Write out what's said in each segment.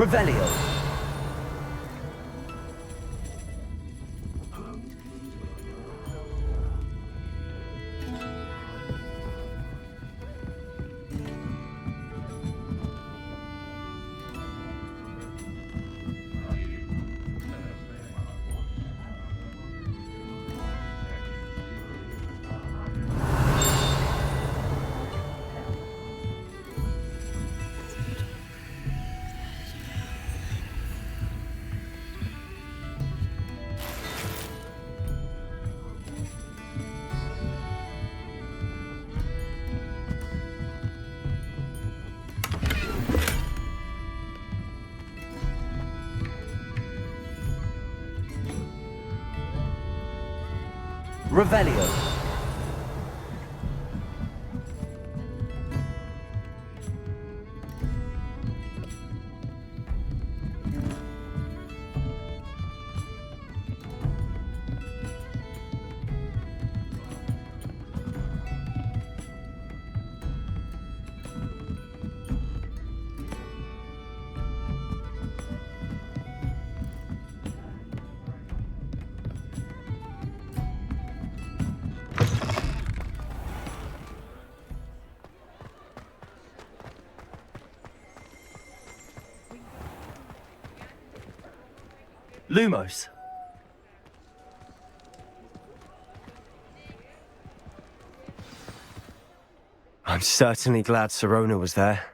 Revelio. Revelio. Lumos. I'm certainly glad Sirona was there.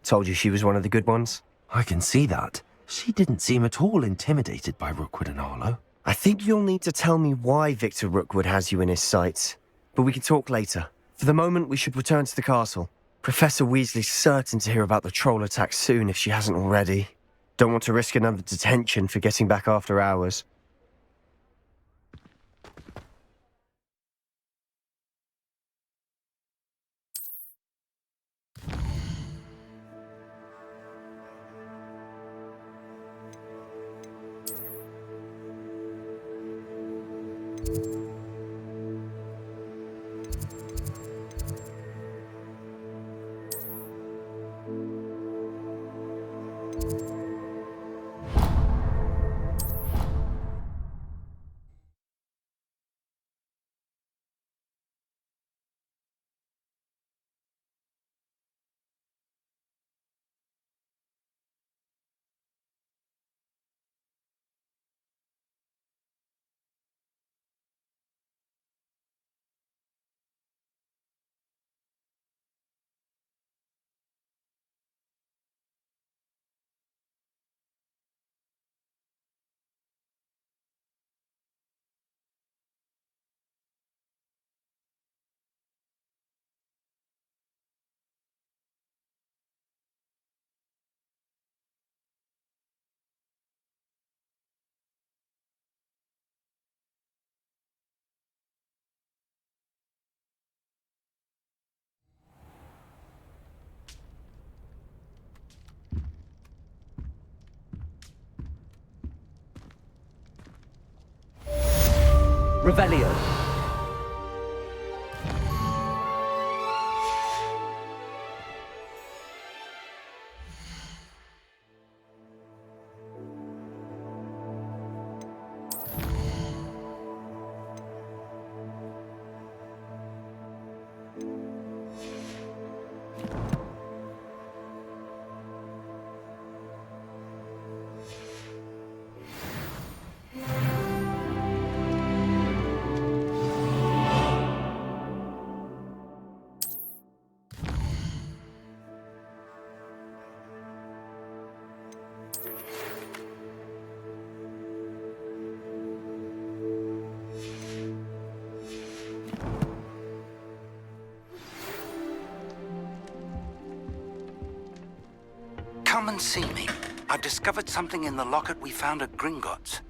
Told you she was one of the good ones. I can see that. She didn't seem at all intimidated by Rookwood and Arlo. I think you'll need to tell me why Victor Rookwood has you in his sights. But we can talk later. For the moment, we should return to the castle. Professor Weasley's certain to hear about the troll attack soon if she hasn't already. Don't want to risk another detention for getting back after hours. Revelio. Come and see me. I've discovered something in the locket we found at Gringotts.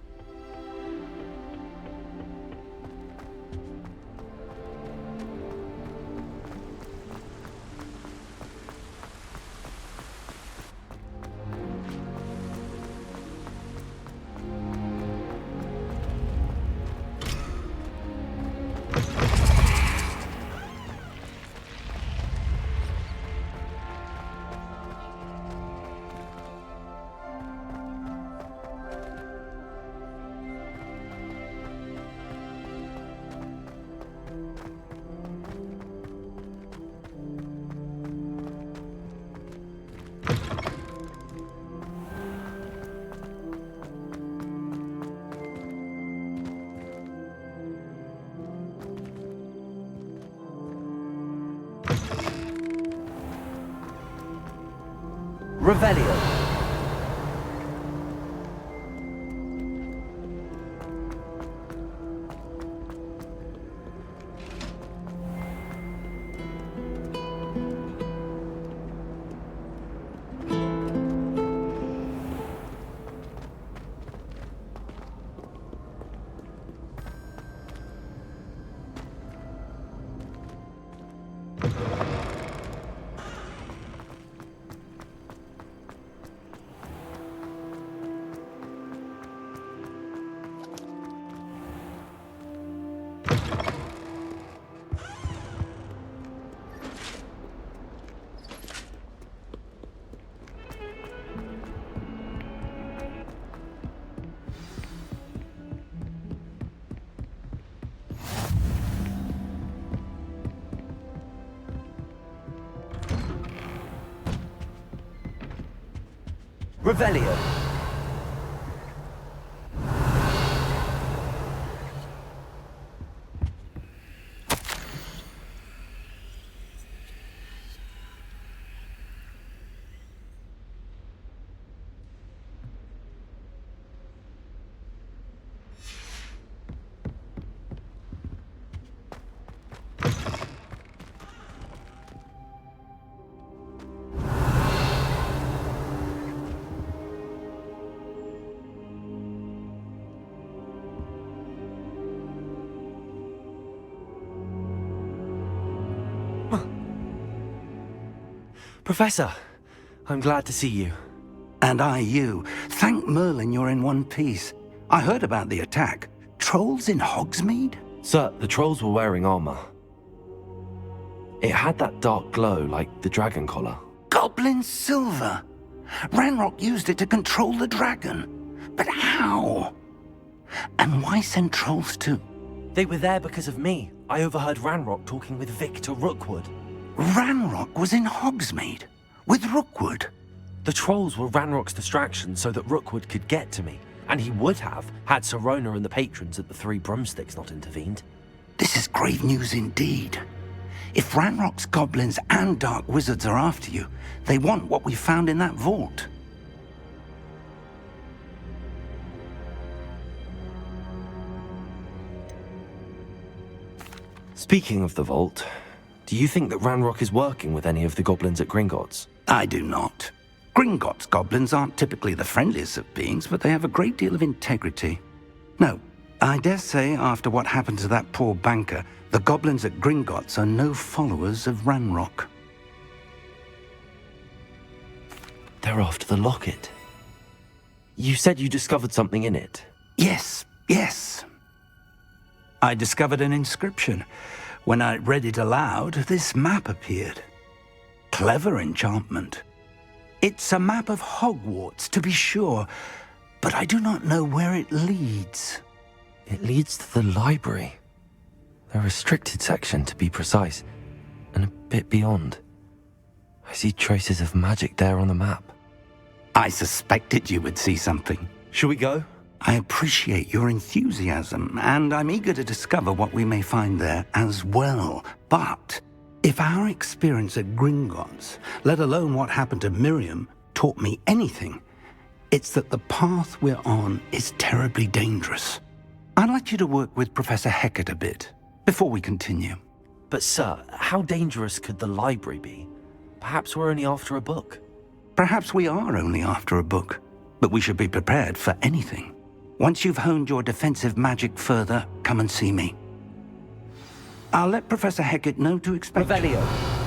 Revelio. Revelio. Professor, I'm glad to see you. And I you. Thank Merlin you're in one piece. I heard about the attack. Trolls in Hogsmeade? Sir, the trolls were wearing armor. It had that dark glow like the dragon collar. Goblin silver! Ranrock used it to control the dragon. But how? And why send trolls too? They were there because of me. I overheard Ranrock talking with Victor Rookwood. Ranrock was in Hogsmeade? With Rookwood? The trolls were Ranrock's distraction so that Rookwood could get to me. And he would have, had Sirona and the patrons at the Three Broomsticks not intervened. This is grave news indeed. If Ranrock's goblins and dark wizards are after you, they want what we found in that vault. Speaking of the vault, do you think that Ranrock is working with any of the goblins at Gringotts? I do not. Gringotts goblins aren't typically the friendliest of beings, but they have a great deal of integrity. No, I dare say after what happened to that poor banker, the goblins at Gringotts are no followers of Ranrock. They're after the locket. You said you discovered something in it. Yes. I discovered an inscription. When I read it aloud, this map appeared. Clever enchantment. It's a map of Hogwarts, to be sure, but I do not know where it leads. It leads to the library. The restricted section, to be precise, and a bit beyond. I see traces of magic there on the map. I suspected you would see something. Shall we go? I appreciate your enthusiasm, and I'm eager to discover what we may find there as well. But if our experience at Gringotts, let alone what happened to Miriam, taught me anything, it's that the path we're on is terribly dangerous. I'd like you to work with Professor Hecat a bit before we continue. But sir, how dangerous could the library be? Perhaps we're only after a book. Perhaps we are only after a book, but we should be prepared for anything. Once you've honed your defensive magic further, come and see me. I'll let Professor Hecat know to expect you. Revelio.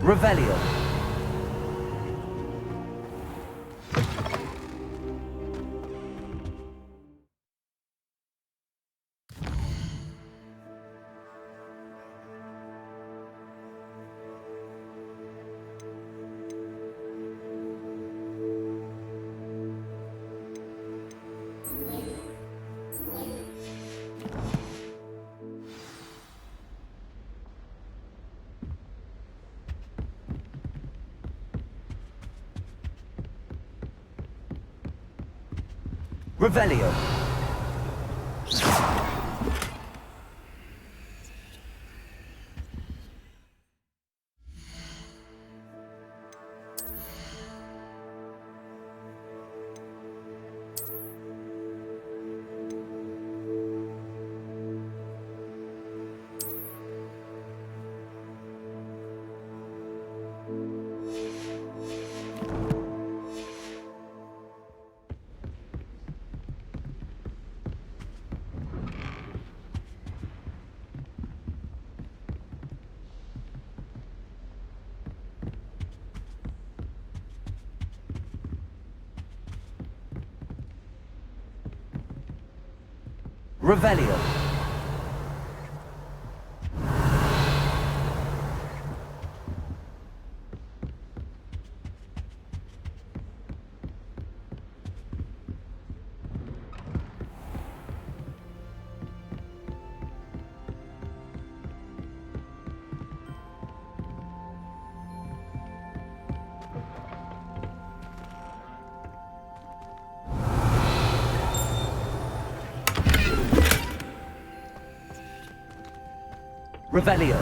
Revelio. Revelio. Revelio. Revelio.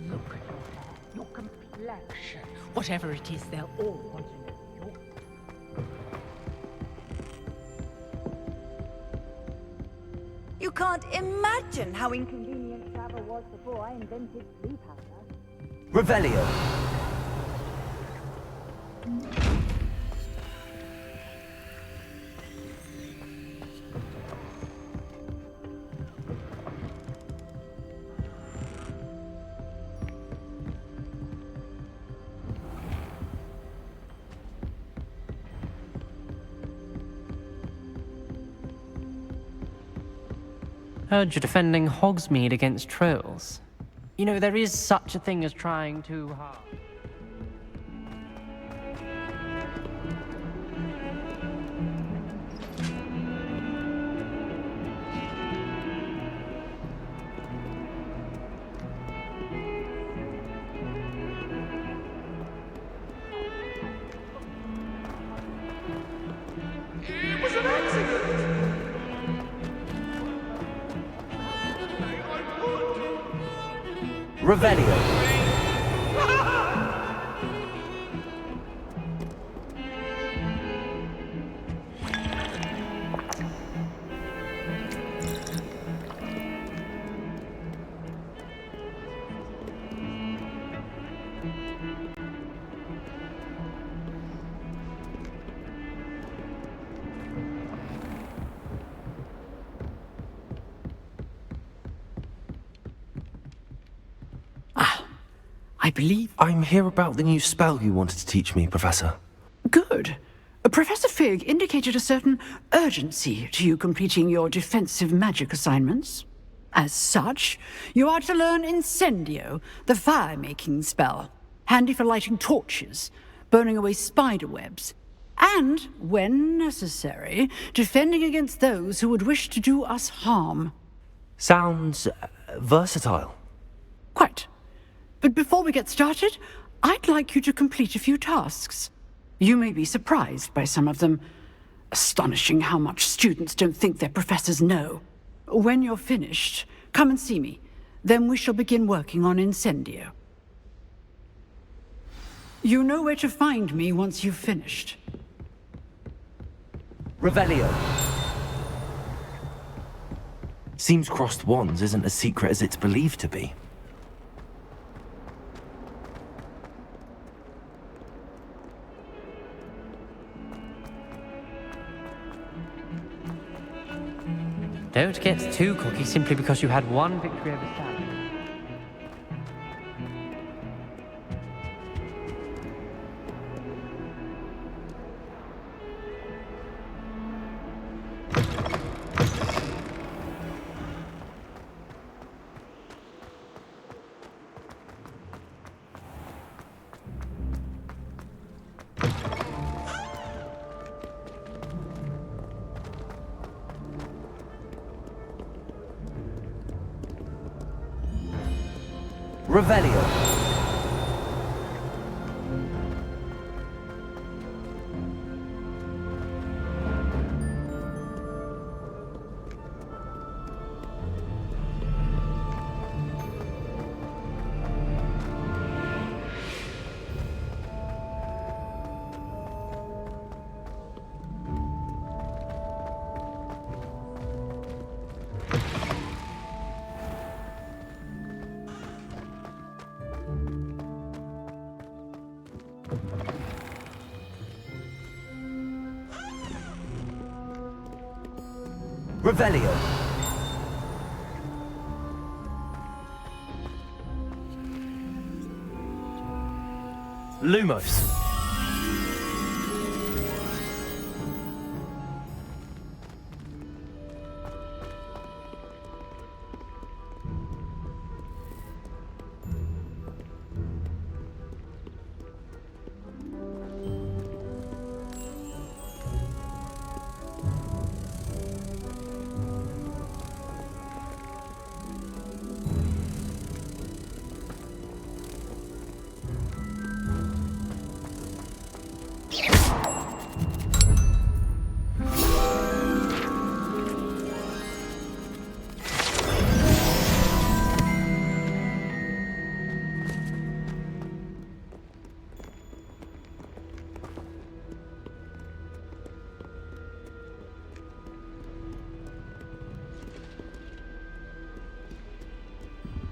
Look at your complexion. Whatever it is, they'll all want to know. You can't imagine how inconvenient travel was before I invented blue powder. Revelio. Heard you're defending Hogsmeade against trolls. You know, there is such a thing as trying too hard. It was an accident! Revelio. I believe... I'm here about the new spell you wanted to teach me, Professor. Good. Professor Fig indicated a certain urgency to you completing your defensive magic assignments. As such, you are to learn Incendio, the fire-making spell, handy for lighting torches, burning away spider webs, and, when necessary, defending against those who would wish to do us harm. Sounds versatile. Quite. But before we get started, I'd like you to complete a few tasks. You may be surprised by some of them. Astonishing how much students don't think their professors know. When you're finished, come and see me. Then we shall begin working on Incendio. You know where to find me once you've finished. Revelio. Seems crossed wands isn't as secret as it's believed to be. Don't get too cocky simply because you had one victory over Sam. Revelio. Revelio. Lumos.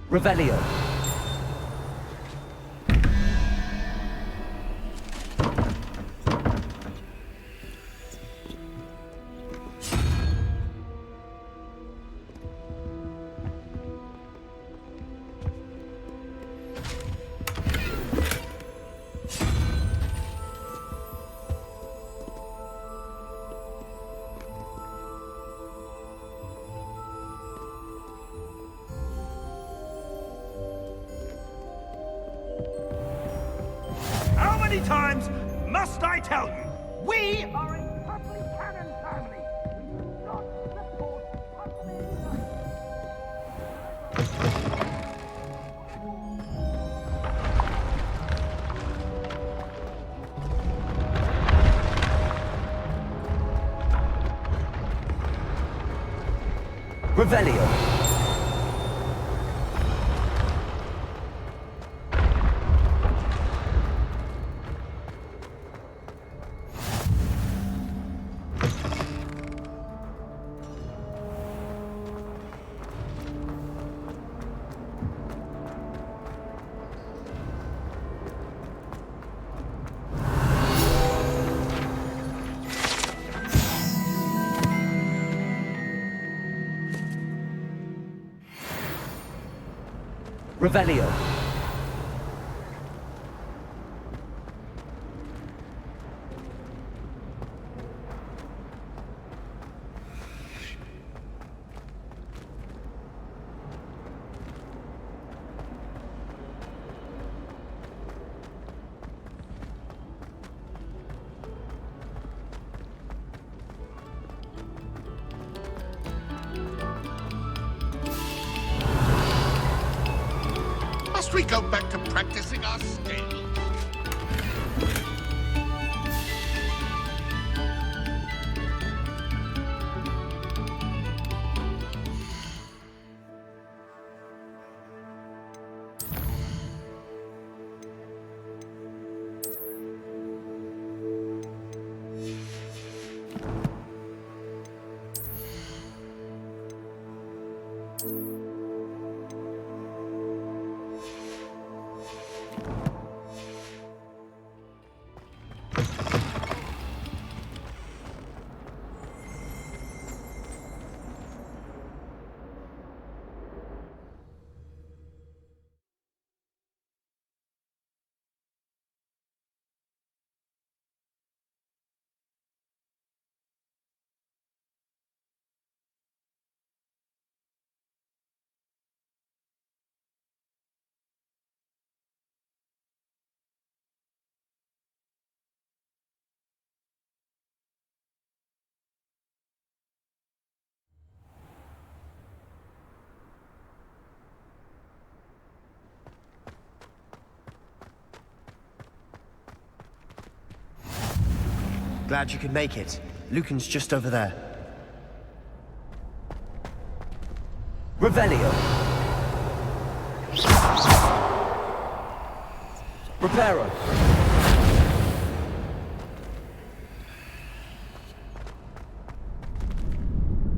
Revelio. How many times must I tell you? We are a Puffly Cannon family. We do not support Puffly. Revelio. Revelio. Must we go back to practicing our skills? Glad you could make it. Lucan's just over there. Revelio. Reparo.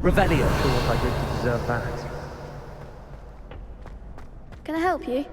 Revelio. Not sure what I did to deserve that. Can I help you?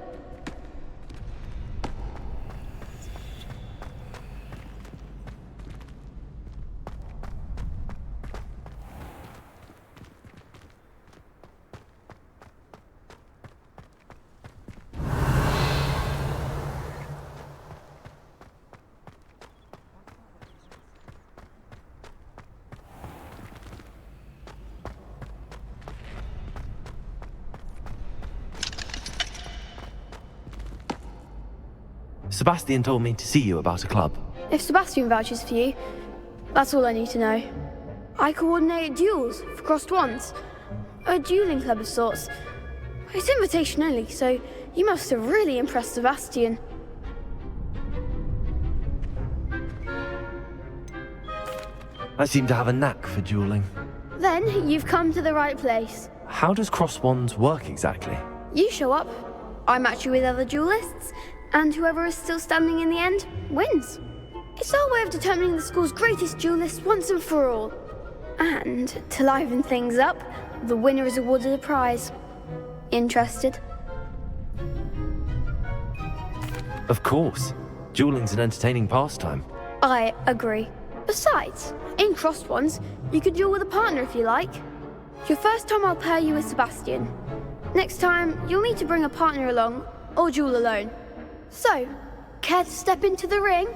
Sebastian told me to see you about a club. If Sebastian vouches for you, that's all I need to know. I coordinate duels for crossed wands. A dueling club of sorts. It's invitation only, so you must have really impressed Sebastian. I seem to have a knack for dueling. Then you've come to the right place. How does cross wands work exactly? You show up, I match you with other duelists, and whoever is still standing in the end wins. It's our way of determining the school's greatest duelist once and for all. And to liven things up, the winner is awarded a prize. Interested? Of course. Dueling's an entertaining pastime. I agree. Besides, in crossed ones, you can duel with a partner if you like. Your first time I'll pair you with Sebastian. Next time, you'll need to bring a partner along, or duel alone. So, care to step into the ring?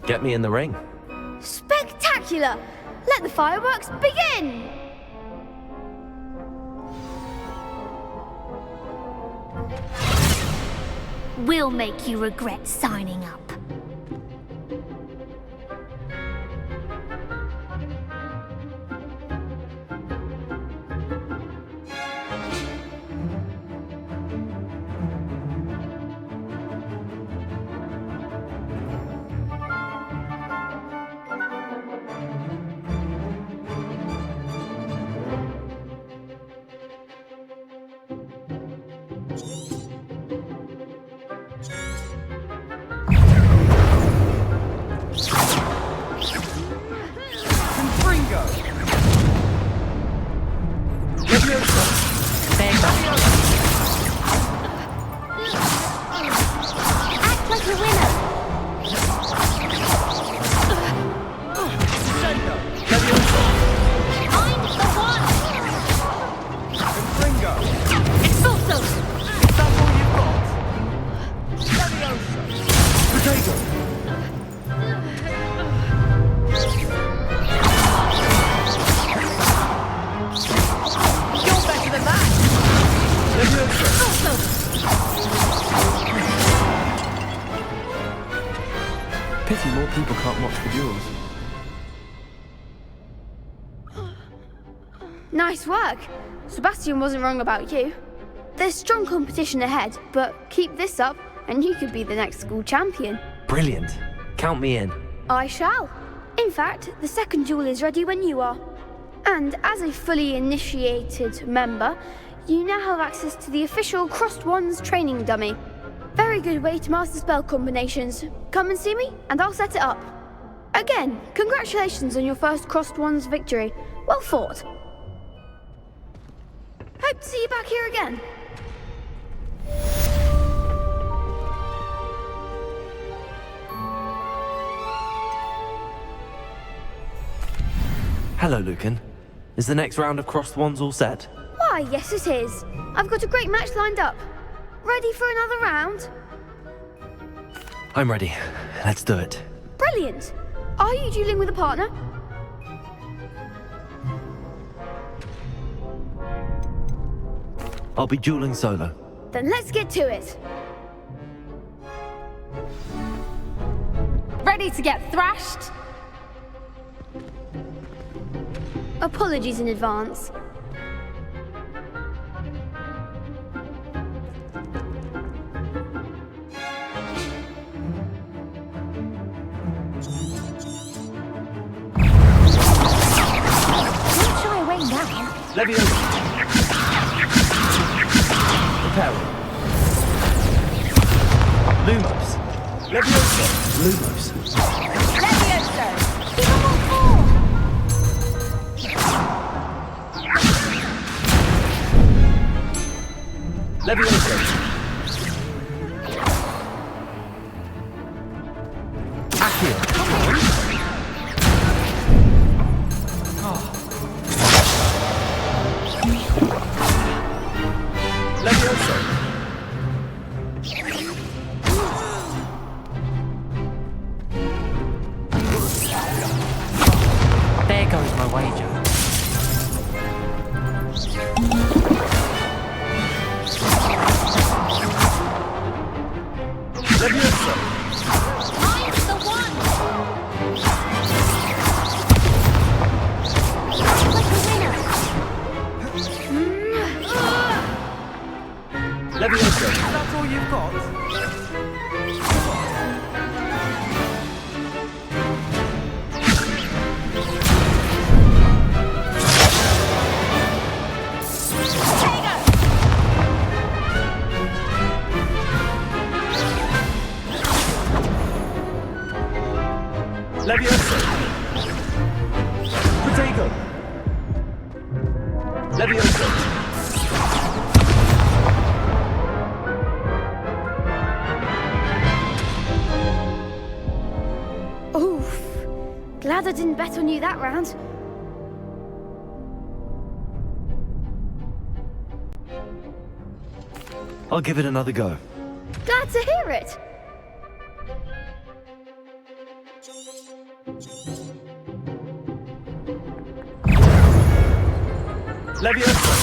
Get me in the ring. Spectacular! Let the fireworks begin! We'll make you regret signing up. Act like a winner! Find the one! It's also! You're better than that! Pity more people can't watch the duels. Nice work. Sebastian wasn't wrong about you. There's strong competition ahead, but keep this up and you could be the next school champion. Brilliant. Count me in. I shall. In fact, the second duel is ready when you are. And as a fully initiated member, you now have access to the official Crossed Wands training dummy. Very good way to master spell combinations. Come and see me, and I'll set it up. Again, congratulations on your first Crossed Wands victory. Well fought. Hope to see you back here again. Hello, Lucan. Is the next round of crossed wands all set? Why, yes it is. I've got a great match lined up. Ready for another round? I'm ready. Let's do it. Brilliant. Are you dueling with a partner? I'll be dueling solo. Then let's get to it. Ready to get thrashed? Apologies in advance. Leviosa. Reparo. Lumos. Leviosa. Lumos. Leviosa! Give them all four! Leviosa. Accio. Come on. Leviosa. There goes my wager. Leviosa. I'm the one! Like a winner! Leviosa. That's all you've got? Leviosa. Protego. Leviosa. Oof. Glad I didn't bet on you that round. I'll give it another go. Glad to hear it. Leviosa.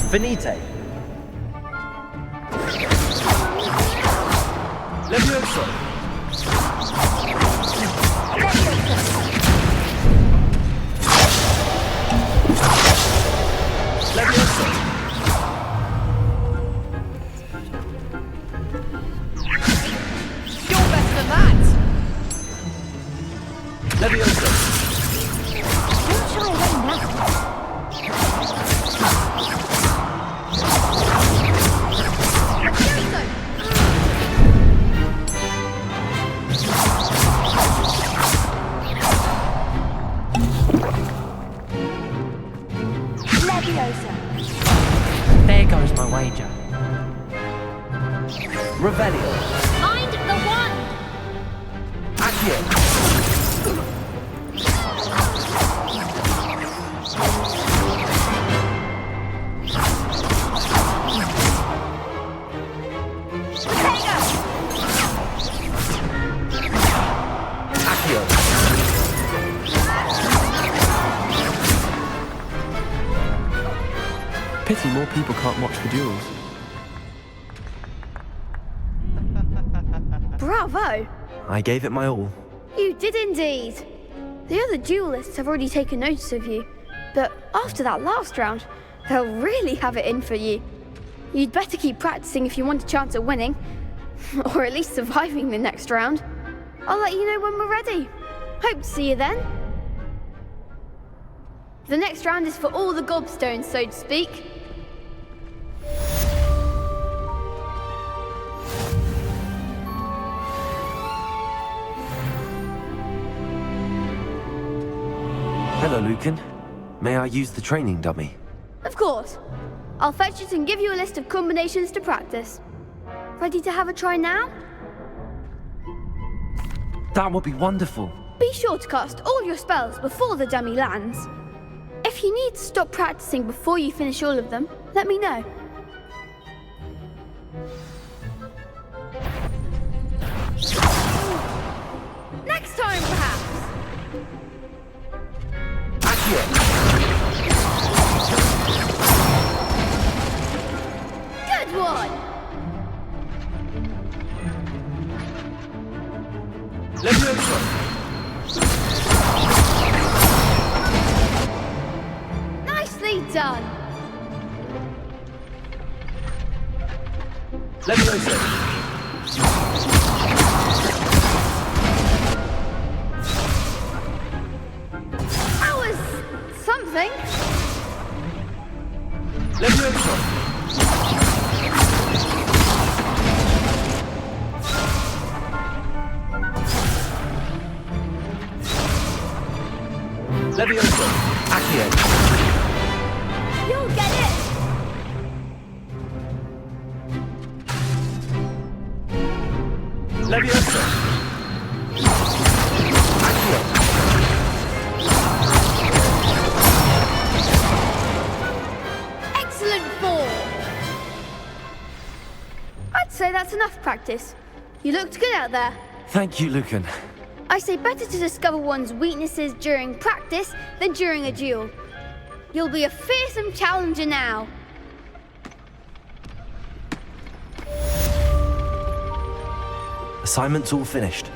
Finite. Leviosa. Leviosa. You're better than that! Leviosa. Don't shy away now. Leviosa. There goes my wager. Revelio. I'm the one! Accio. Accio. Pity more people can't watch the duels. Bravo! I gave it my all. You did indeed. The other duelists have already taken notice of you, but after that last round, they'll really have it in for you. You'd better keep practicing if you want a chance at winning, or at least surviving the next round. I'll let you know when we're ready. Hope to see you then. The next round is for all the gobstones, so to speak. Hello, Lucan. May I use the training dummy? Of course. I'll fetch it and give you a list of combinations to practice. Ready to have a try now? That would be wonderful. Be sure to cast all your spells before the dummy lands. If you need to stop practicing before you finish all of them, let me know. Next time, perhaps! Good one! Leviosa. Nicely done! Leviosa. something. Levioso. Levioso. Accio. You'll get it. Levioso. Accio. Excellent ball. I'd say that's enough practice. You looked good out there. Thank you, Lucan. I say better to discover one's weaknesses during practice than during a duel. You'll be a fearsome challenger now. Assignment's all finished.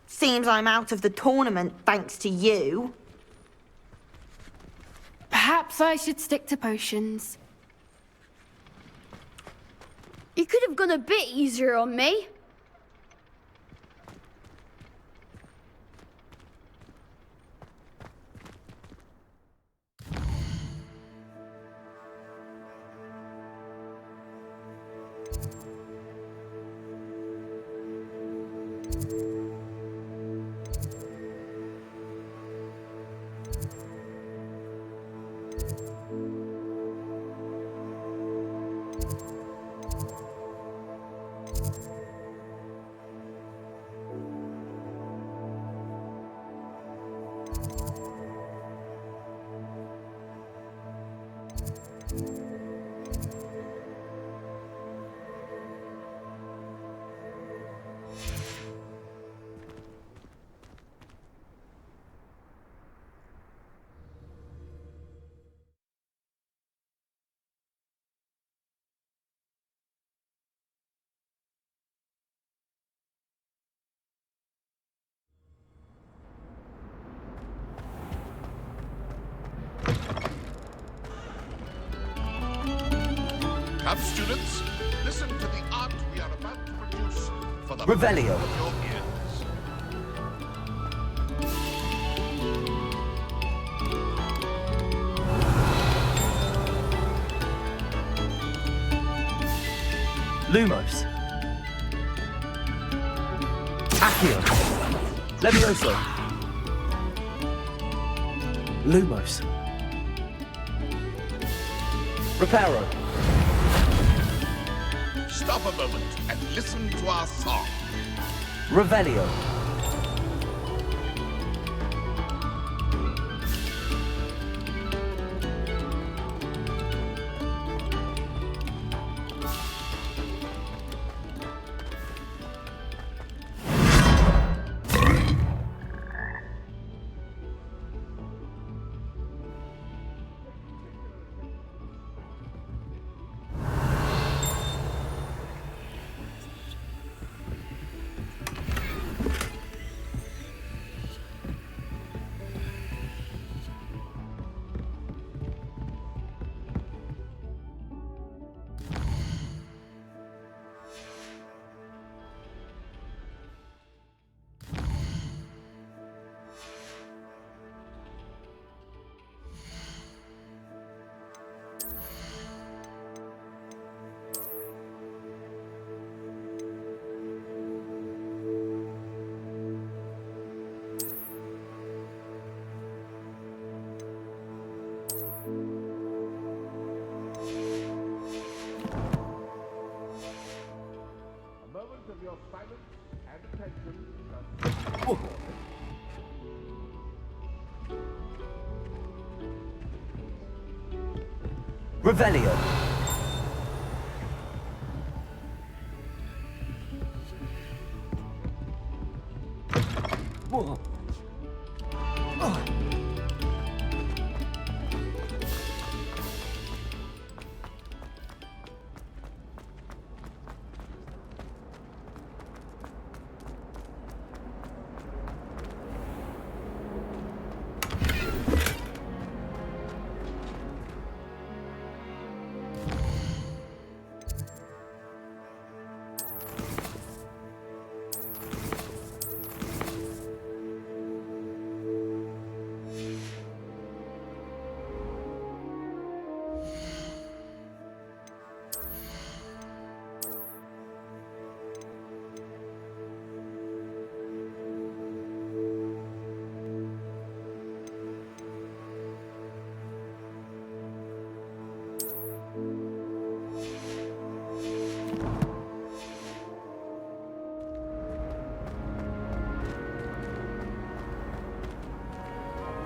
Seems I'm out of the tournament thanks to you. Perhaps I should stick to potions. You could have gone a bit easier on me. Come, students, listen to the art we are about to produce for the Revelio. benefit of your ears. Lumos. Accio. Levioso. Lumos. Reparo. Stop a moment and listen to our song. Revelio. Revelio. Whoa. Oh.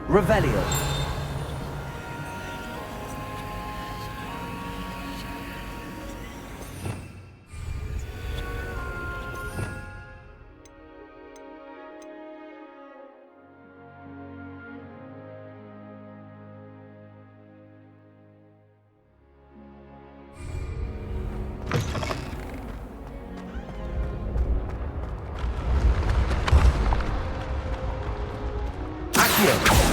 Revelio. Accio.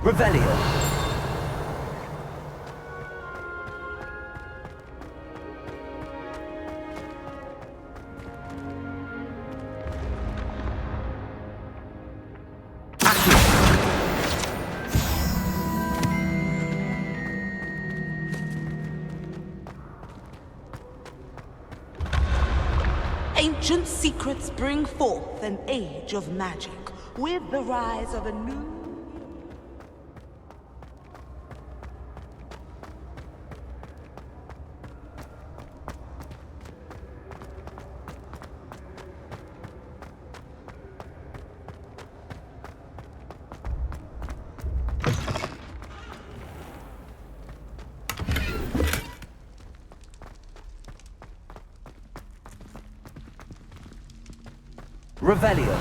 Revelio. Ancient secrets bring forth an age of magic with the rise of a new... Revelio.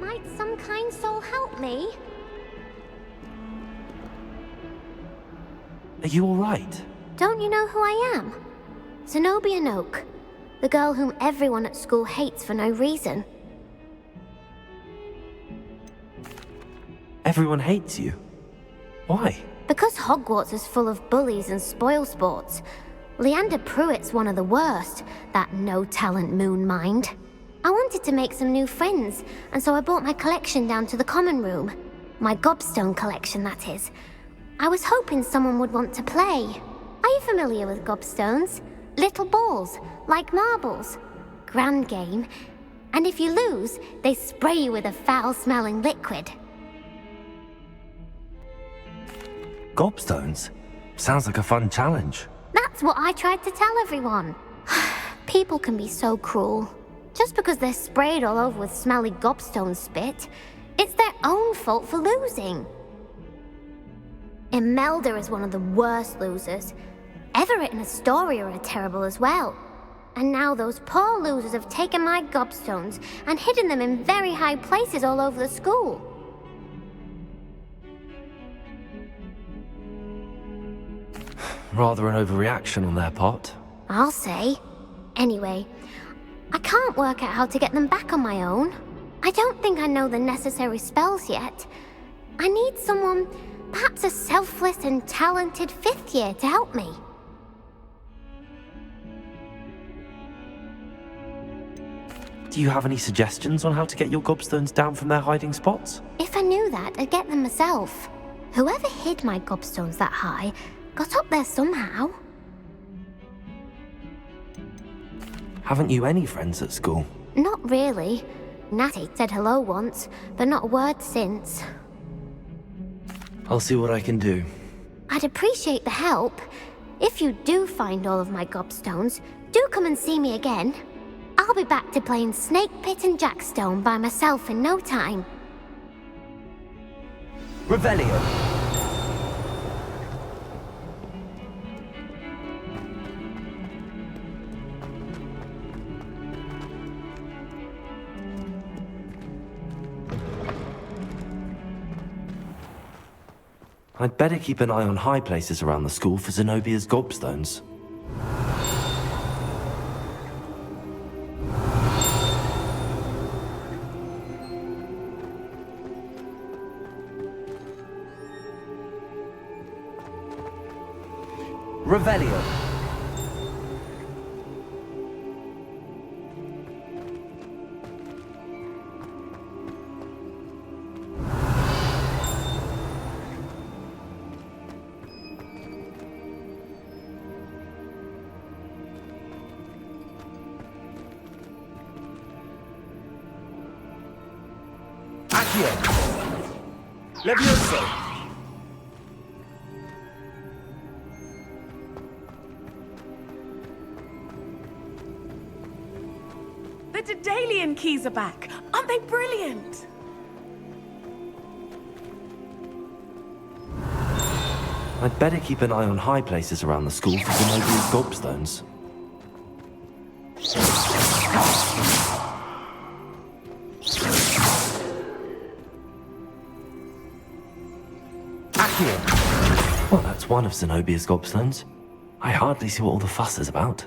Might some kind soul help me? Are you all right? Don't you know who I am? Zenobia Noak, the girl whom everyone at school hates for no reason. Everyone hates you. Why? Because Hogwarts is full of bullies and spoilsports. Leander Pruitt's one of the worst, that no-talent moon mind. I wanted to make some new friends, and so I brought my collection down to the common room. My gobstone collection, that is. I was hoping someone would want to play. Are you familiar with gobstones? Little balls, like marbles. Grand game. And if you lose, they spray you with a foul-smelling liquid. Gobstones? Sounds like a fun challenge. That's what I tried to tell everyone. People can be so cruel. Just because they're sprayed all over with smelly gobstone spit, it's their own fault for losing. Imelda is one of the worst losers. Everett and Astoria are terrible as well. And now those poor losers have taken my gobstones and hidden them in very high places all over the school. Rather an overreaction on their part. I'll say. Anyway, I can't work out how to get them back on my own. I don't think I know the necessary spells yet. I need someone, perhaps a selfless and talented 5th year to help me. Do you have any suggestions on how to get your gobstones down from their hiding spots? If I knew that, I'd get them myself. Whoever hid my gobstones that high got up there somehow. Haven't you any friends at school? Not really. Natty said hello once, but not a word since. I'll see what I can do. I'd appreciate the help. If you do find all of my gobstones, do come and see me again. I'll be back to playing Snake Pit and Jackstone by myself in no time. Revelio. I'd better keep an eye on high places around the school for Zenobia's gobstones. Revelio. Accio. Levioso. The Daedalian keys are back. Aren't they brilliant? I'd better keep an eye on high places around the school for Zenobia's gobstones. Well, that's one of Zenobia's gobstones. I hardly see what all the fuss is about.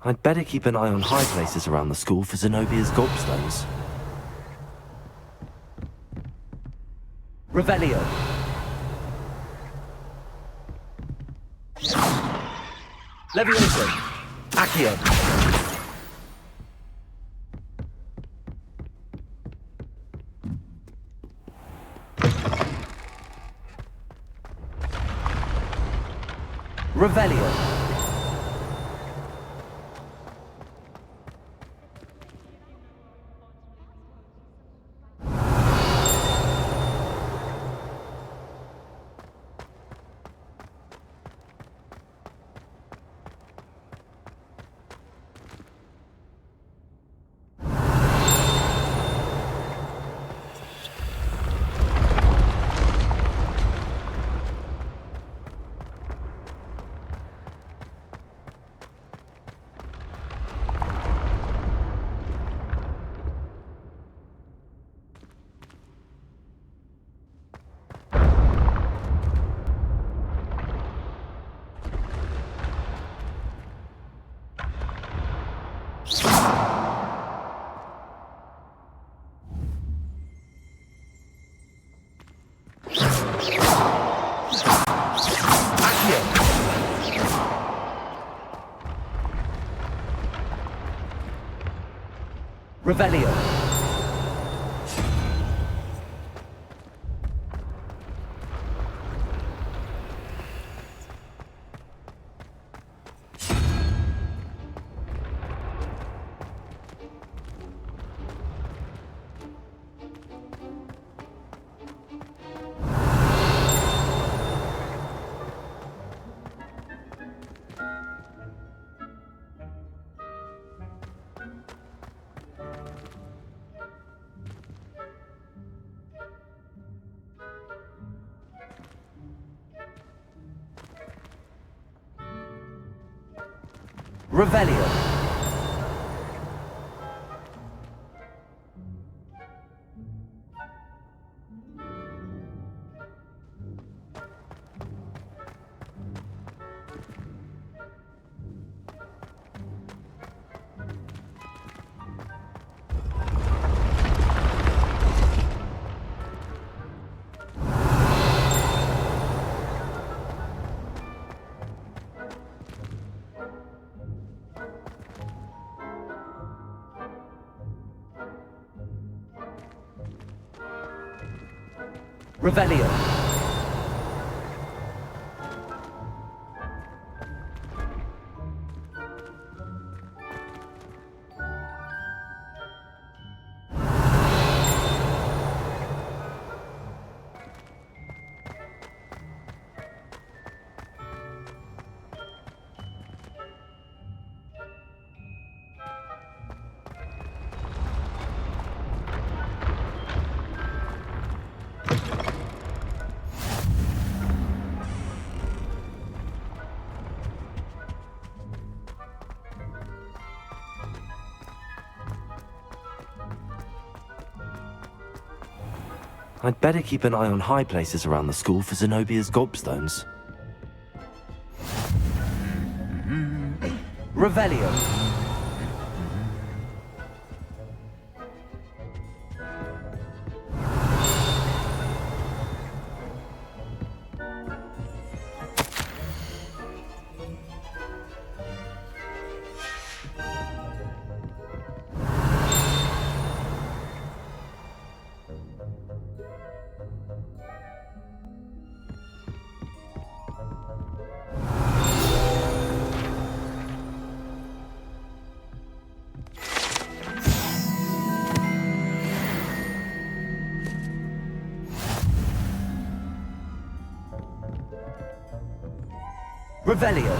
I'd better keep an eye on high places around the school for Zenobia's gobstones. Revelio. Levioso. Accio. Revelio. Accio. Revelio. Revelio. Revelio. I'd better keep an eye on high places around the school for Zenobia's gobstones. Revelio. Revelio.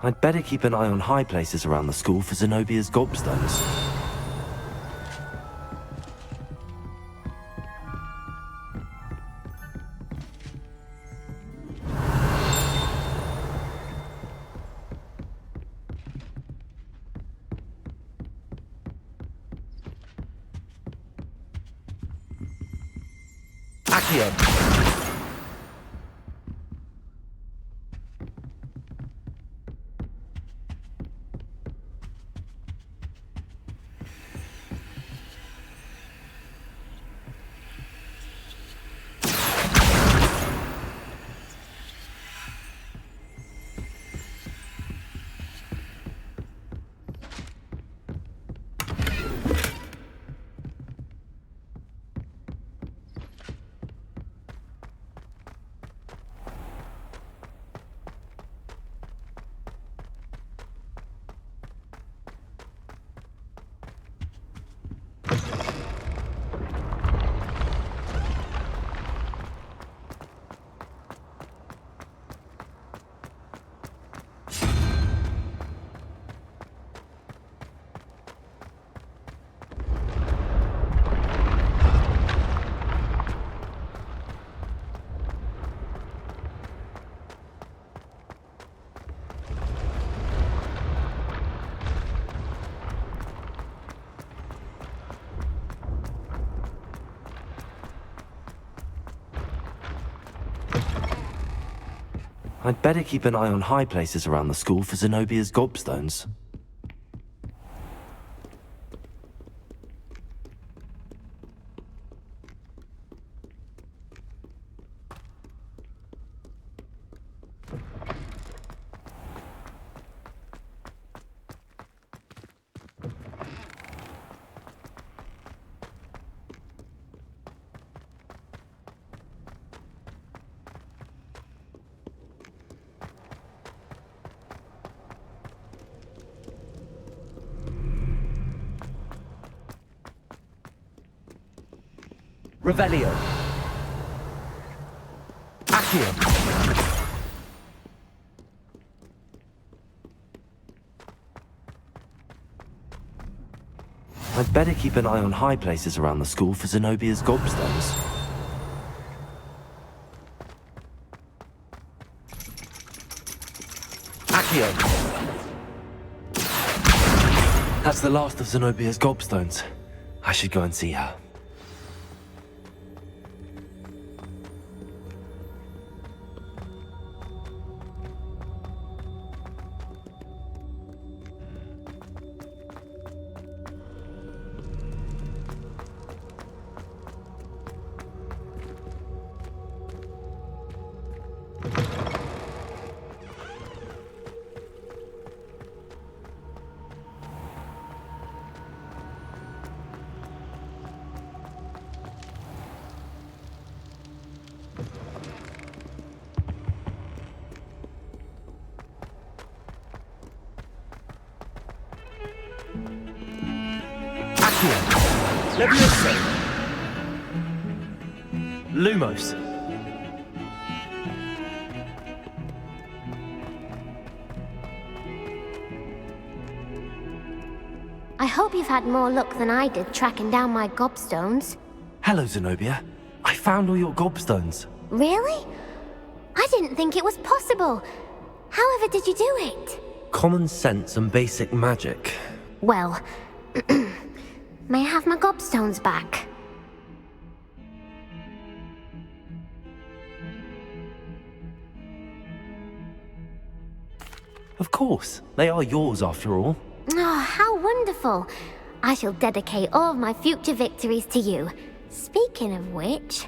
I'd better keep an eye on high places around the school for Zenobia's gobstones. Accio. I'd better keep an eye on high places around the school for Zenobia's gobstones. Revelio. Accio. I'd better keep an eye on high places around the school for Zenobia's gobstones. Accio. That's the last of Zenobia's gobstones. I should go and see her. Leviosa. Lumos. I hope you've had more luck than I did tracking down my gobstones. Hello, Zenobia. I found all your gobstones. Really? I didn't think it was possible. However did you do it? Common sense and basic magic. Well, may I have my gobstones back? Of course. They are yours after all. Oh, how wonderful. I shall dedicate all of my future victories to you. Speaking of which,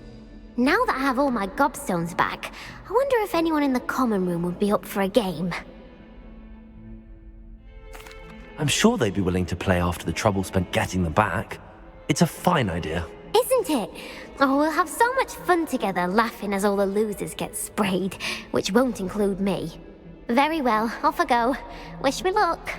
now that I have all my gobstones back, I wonder if anyone in the common room would be up for a game. I'm sure they'd be willing to play after the trouble spent getting them back. It's a fine idea. Isn't it? Oh, we'll have so much fun together laughing as all the losers get sprayed, which won't include me. Very well, off I go. Wish me luck.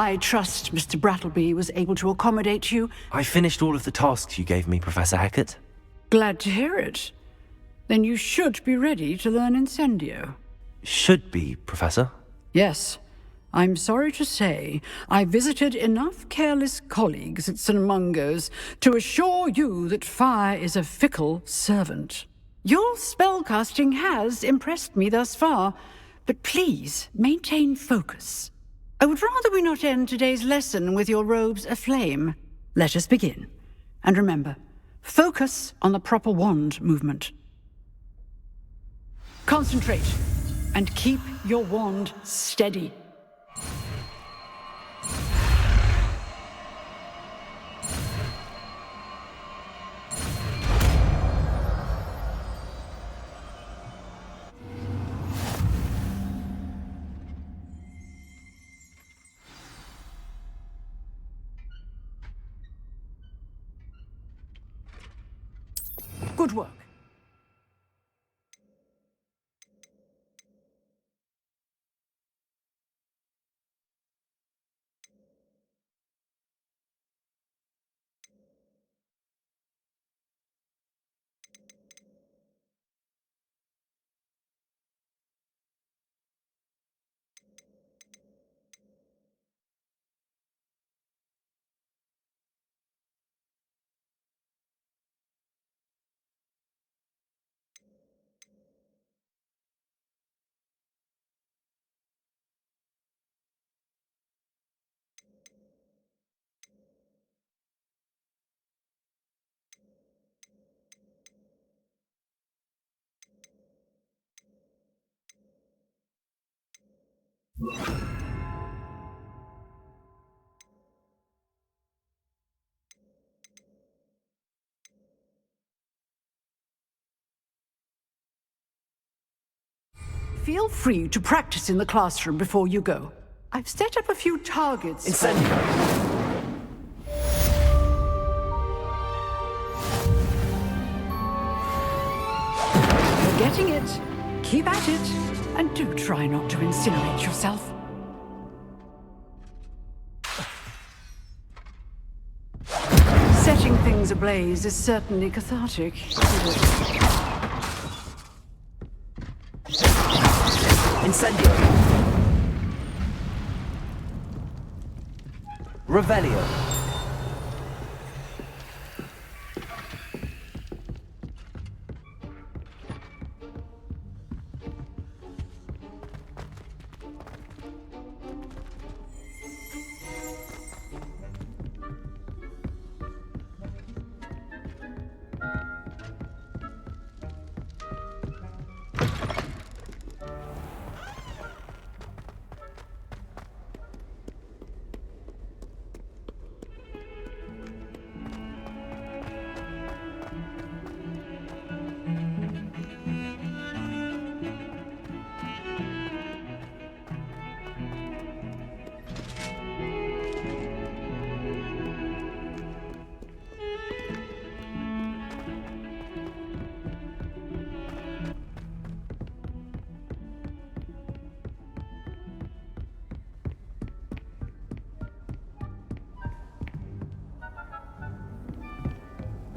I trust Mr. Brattleby was able to accommodate you. I finished all of the tasks you gave me, Professor Hackett. Glad to hear it. Then you should be ready to learn Incendio. Should be, Professor. Yes. I'm sorry to say, I visited enough careless colleagues at St. Mungo's to assure you that fire is a fickle servant. Your spellcasting has impressed me thus far, but please maintain focus. I would rather we not end today's lesson with your robes aflame. Let us begin. And remember, focus on the proper wand movement. Concentrate, and keep your wand steady. Good work. Feel free to practice in the classroom before you go. I've set up a few targets. Incendio! You're getting it. Keep at it. And do try not to incinerate yourself. Setting things ablaze is certainly cathartic, isn't it? Incendio! Revelio!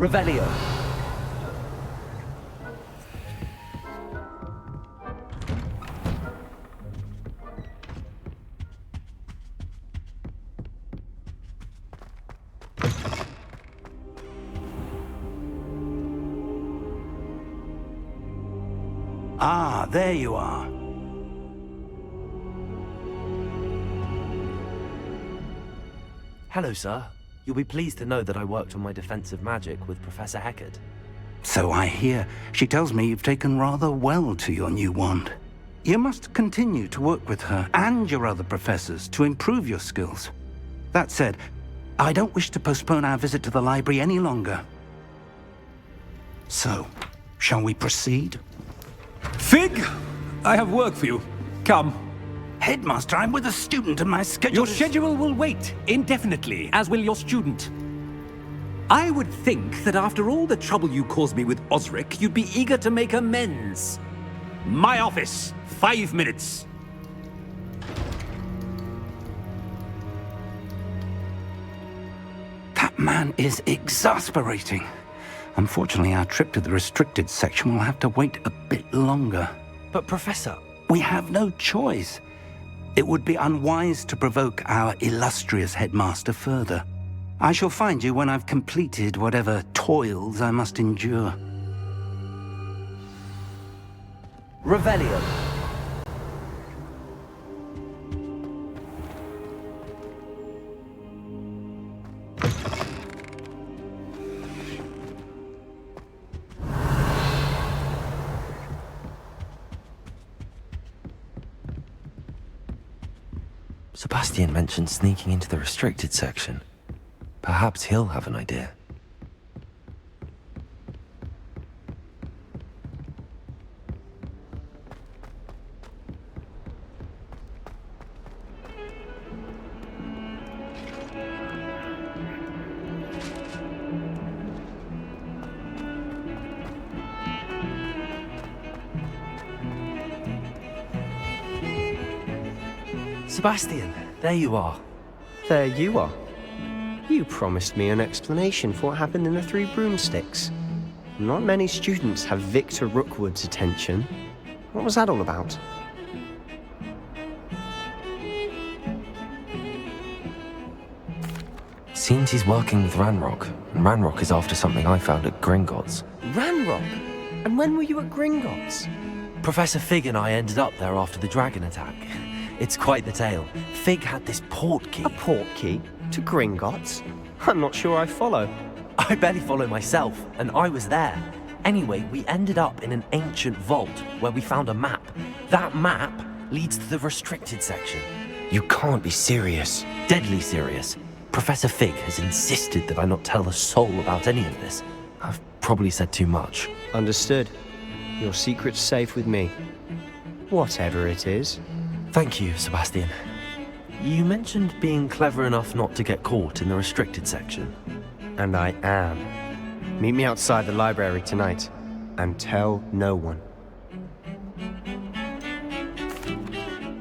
Revelio. Ah, there you are. Hello, sir. You'll be pleased to know that I worked on my defensive magic with Professor Heckard. So I hear. She tells me you've taken rather well to your new wand. You must continue to work with her and your other professors to improve your skills. That said, I don't wish to postpone our visit to the library any longer. So, shall we proceed? Fig! I have work for you. Come. Headmaster, I'm with a student and my schedule Your schedule will wait indefinitely, as will your student. I would think that after all the trouble you caused me with Osric, you'd be eager to make amends. My office, 5 minutes. That man is exasperating. Unfortunately, our trip to the restricted section will have to wait a bit longer. But Professor... We have no choice. It would be unwise to provoke our illustrious headmaster further. I shall find you when I've completed whatever toils I must endure. Revelio. Sebastian mentioned sneaking into the restricted section. Perhaps he'll have an idea. Sebastian, there you are. There you are. You promised me an explanation for what happened in the Three Broomsticks. Not many students have Victor Rookwood's attention. What was that all about? Seems he's working with Ranrock, and Ranrock is after something I found at Gringotts. Ranrock? And when were you at Gringotts? Professor Fig and I ended up there after the dragon attack. It's quite the tale. Fig had this port key. A port key? To Gringotts? I'm not sure I follow. I barely follow myself, and I was there. Anyway, we ended up in an ancient vault where we found a map. That map leads to the restricted section. You can't be serious. Deadly serious. Professor Fig has insisted that I not tell a soul about any of this. I've probably said too much. Understood. Your secret's safe with me. Whatever it is. Thank you, Sebastian. You mentioned being clever enough not to get caught in the restricted section. And I am. Meet me outside the library tonight, and tell no one.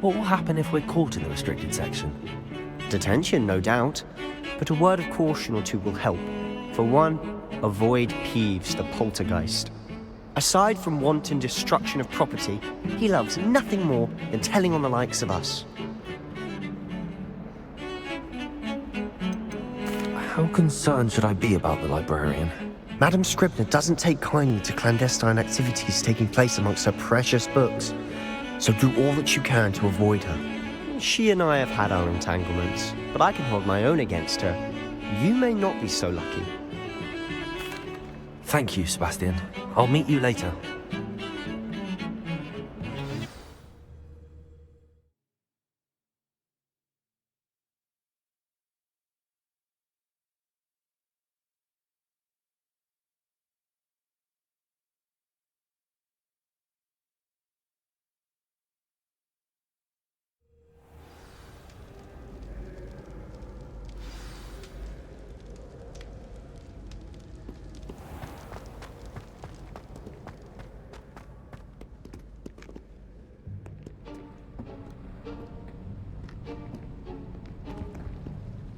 What will happen if we're caught in the restricted section? Detention, no doubt. But a word of caution or two will help. For one, avoid Peeves, the poltergeist. Aside from wanton destruction of property, he loves nothing more than telling on the likes of us. How concerned should I be about the librarian? Madame Scribner doesn't take kindly to clandestine activities taking place amongst her precious books, so do all that you can to avoid her. She and I have had our entanglements, but I can hold my own against her. You may not be so lucky. Thank you, Sebastian. I'll meet you later.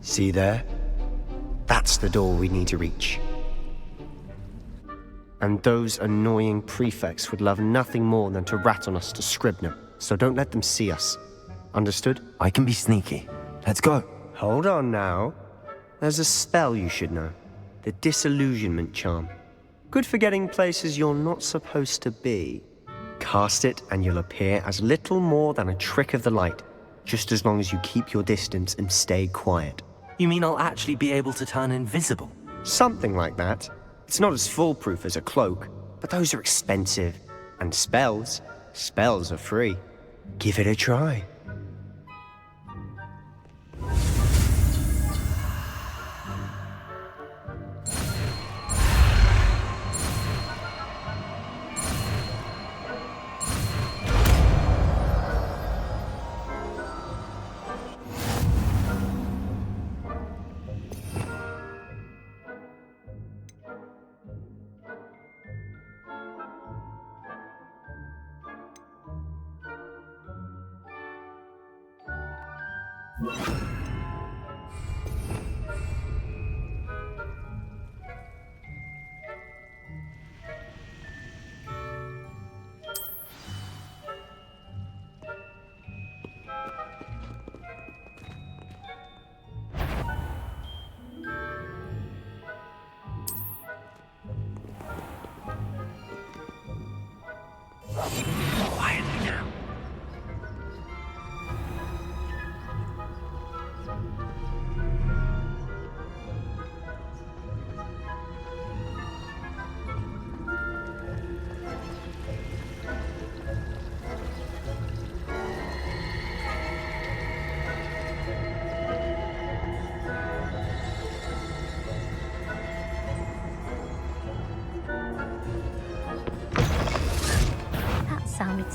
See there? That's the door we need to reach. And those annoying prefects would love nothing more than to rat on us to Scribner, so don't let them see us. Understood? I can be sneaky. Let's go. Hold on now. There's a spell you should know. The Disillusionment Charm. Good for getting places you're not supposed to be. Cast it and you'll appear as little more than a trick of the light, just as long as you keep your distance and stay quiet. You mean I'll actually be able to turn invisible? Something like that. It's not as foolproof as a cloak, but those are expensive. And spells are free. Give it a try.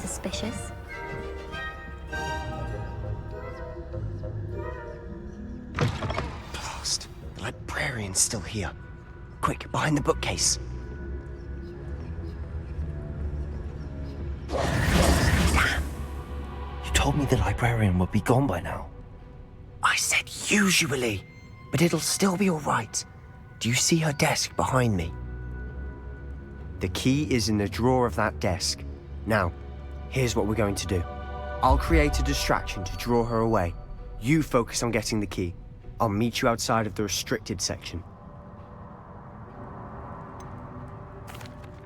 suspicious. Blast. The librarian's still here. Quick, behind the bookcase. Damn. You told me the librarian would be gone by now. I said usually, but it'll still be all right. Do you see her desk behind me? The key is in the drawer of that desk. Now, here's what we're going to do. I'll create a distraction to draw her away. You focus on getting the key. I'll meet you outside of the restricted section.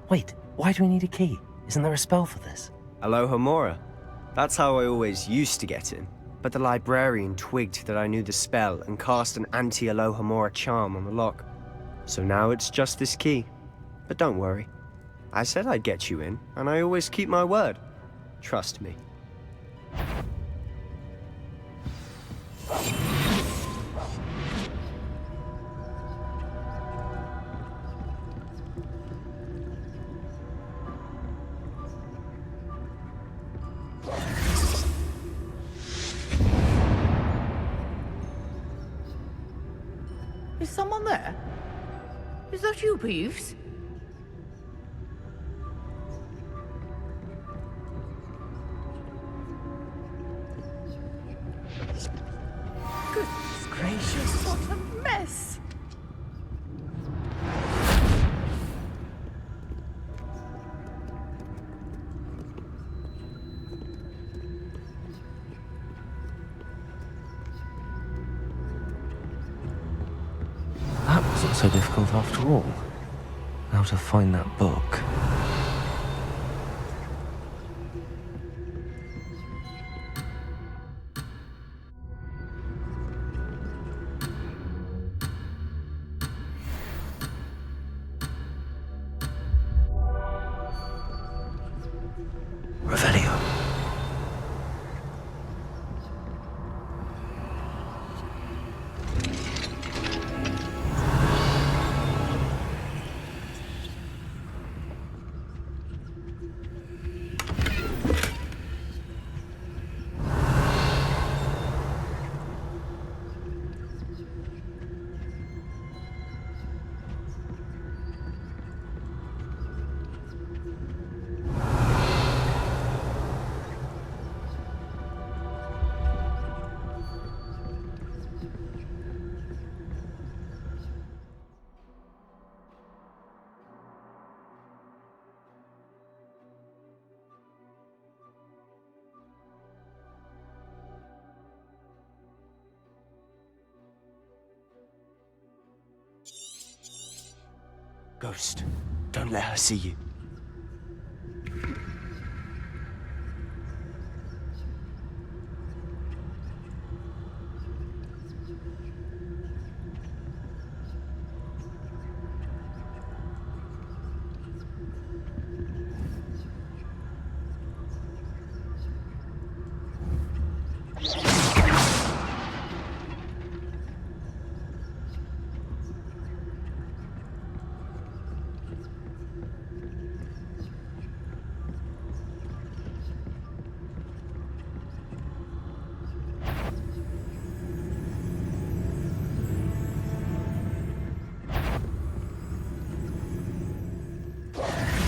Wait, why do we need a key? Isn't there a spell for this? Alohomora. That's how I always used to get in. But the librarian twigged that I knew the spell and cast an anti-Alohomora charm on the lock. So now it's just this key. But don't worry. I said I'd get you in, and I always keep my word. Trust me. Is someone there? Is that you, Peeves? Goodness gracious, what a mess! That wasn't so difficult after all. Now to find that book. Revelio. Ghost, don't let her see you.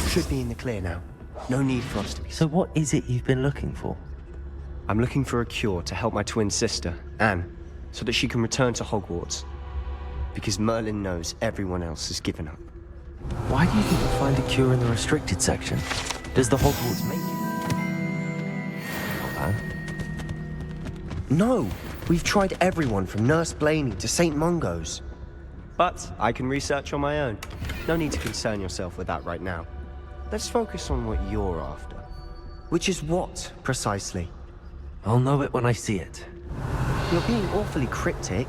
Should be in the clear now. No need for us to be... So what is it you've been looking for? I'm looking for a cure to help my twin sister, Anne, so that she can return to Hogwarts. Because Merlin knows everyone else has given up. Why do you think we'll find a cure in the restricted section? Does the Hogwarts make it? Not bad. No! We've tried everyone from Nurse Blaney to St. Mungo's. But I can research on my own. No need to concern yourself with that right now. Let's focus on what you're after. Which is what, precisely? I'll know it when I see it. You're being awfully cryptic.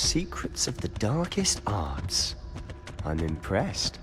secrets of the darkest arts. I'm impressed.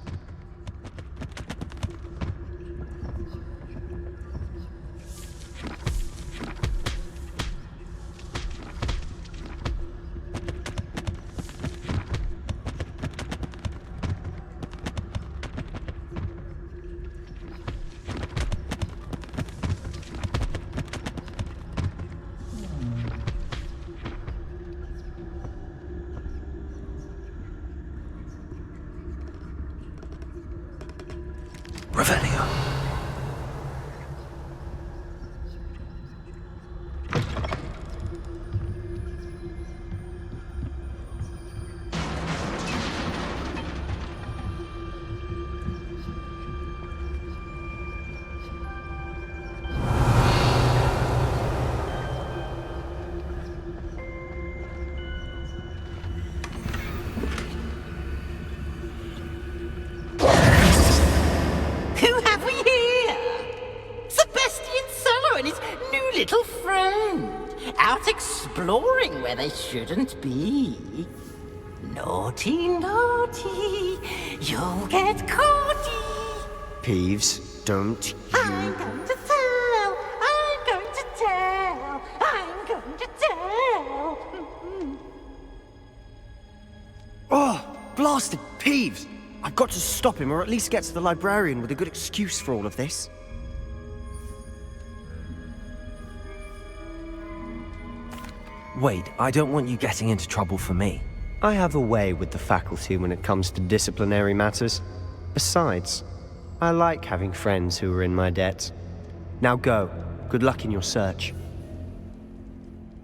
Who have we here? Sebastian Sallow and his new little friend, out exploring where they shouldn't be. Naughty, naughty, you'll get caughty. Peeves, don't you... I'm going to tell, I'm going to tell, I'm going to tell. Oh, blasted Peeves! I've got to stop him, or at least get to the librarian with a good excuse for all of this. Wait, I don't want you getting into trouble for me. I have a way with the faculty when it comes to disciplinary matters. Besides, I like having friends who are in my debt. Now go. Good luck in your search.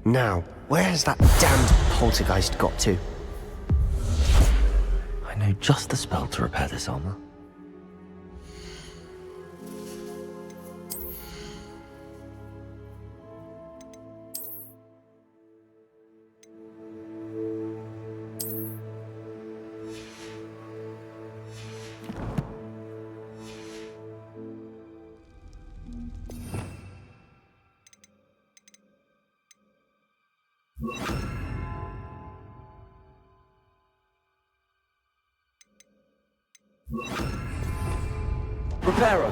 Now, where has that damned poltergeist got to? I know just the spell to repair this armor. Reparo.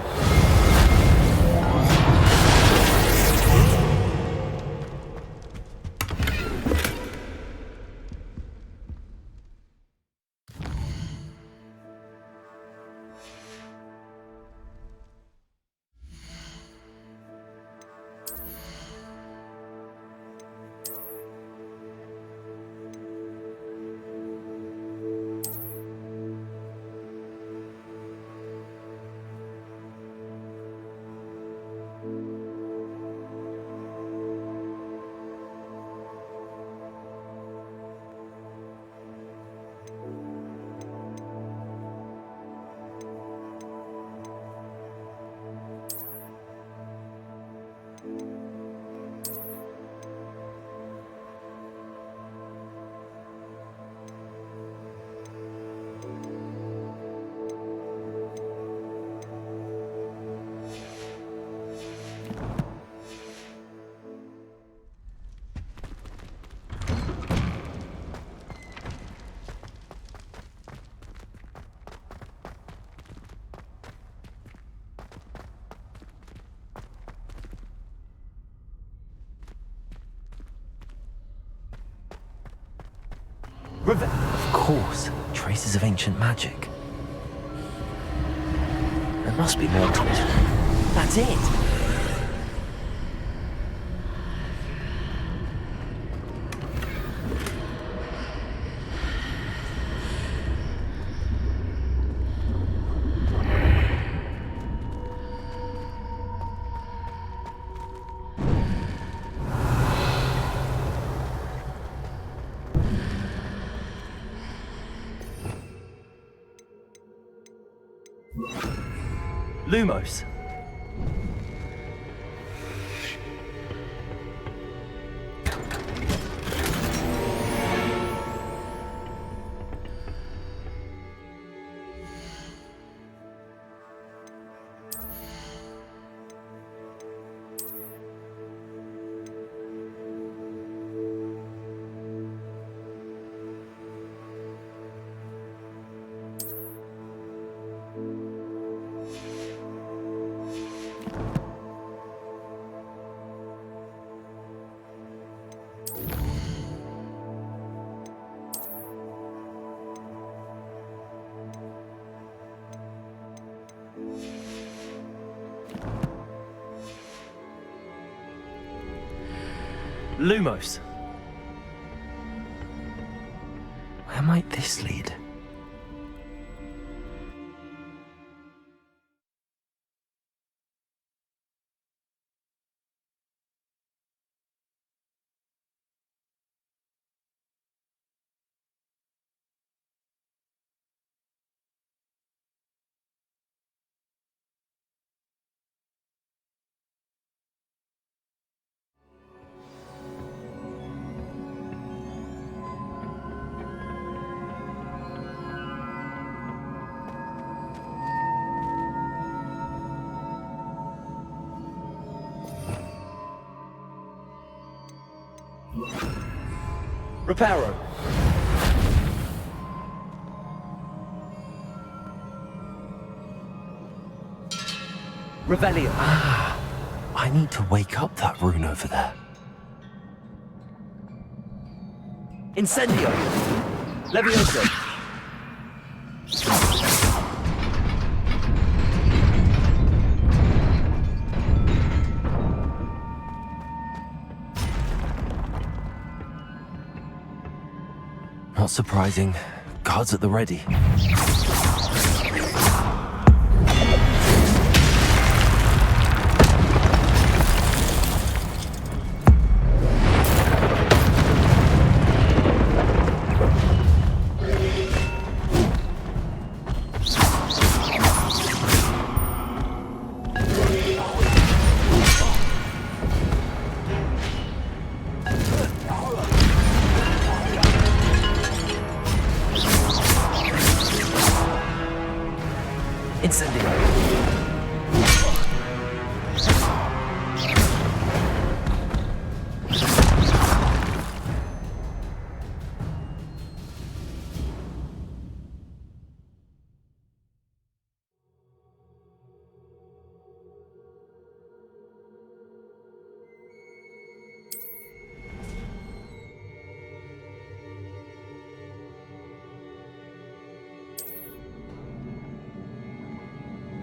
Of course, traces of ancient magic. There must be more to it. That's it! Lumos. Lumos. Where might this lead? Reparo. Revelio. I need to wake up that rune over there. Incendio. Levioso. Not surprising. Guards at the ready.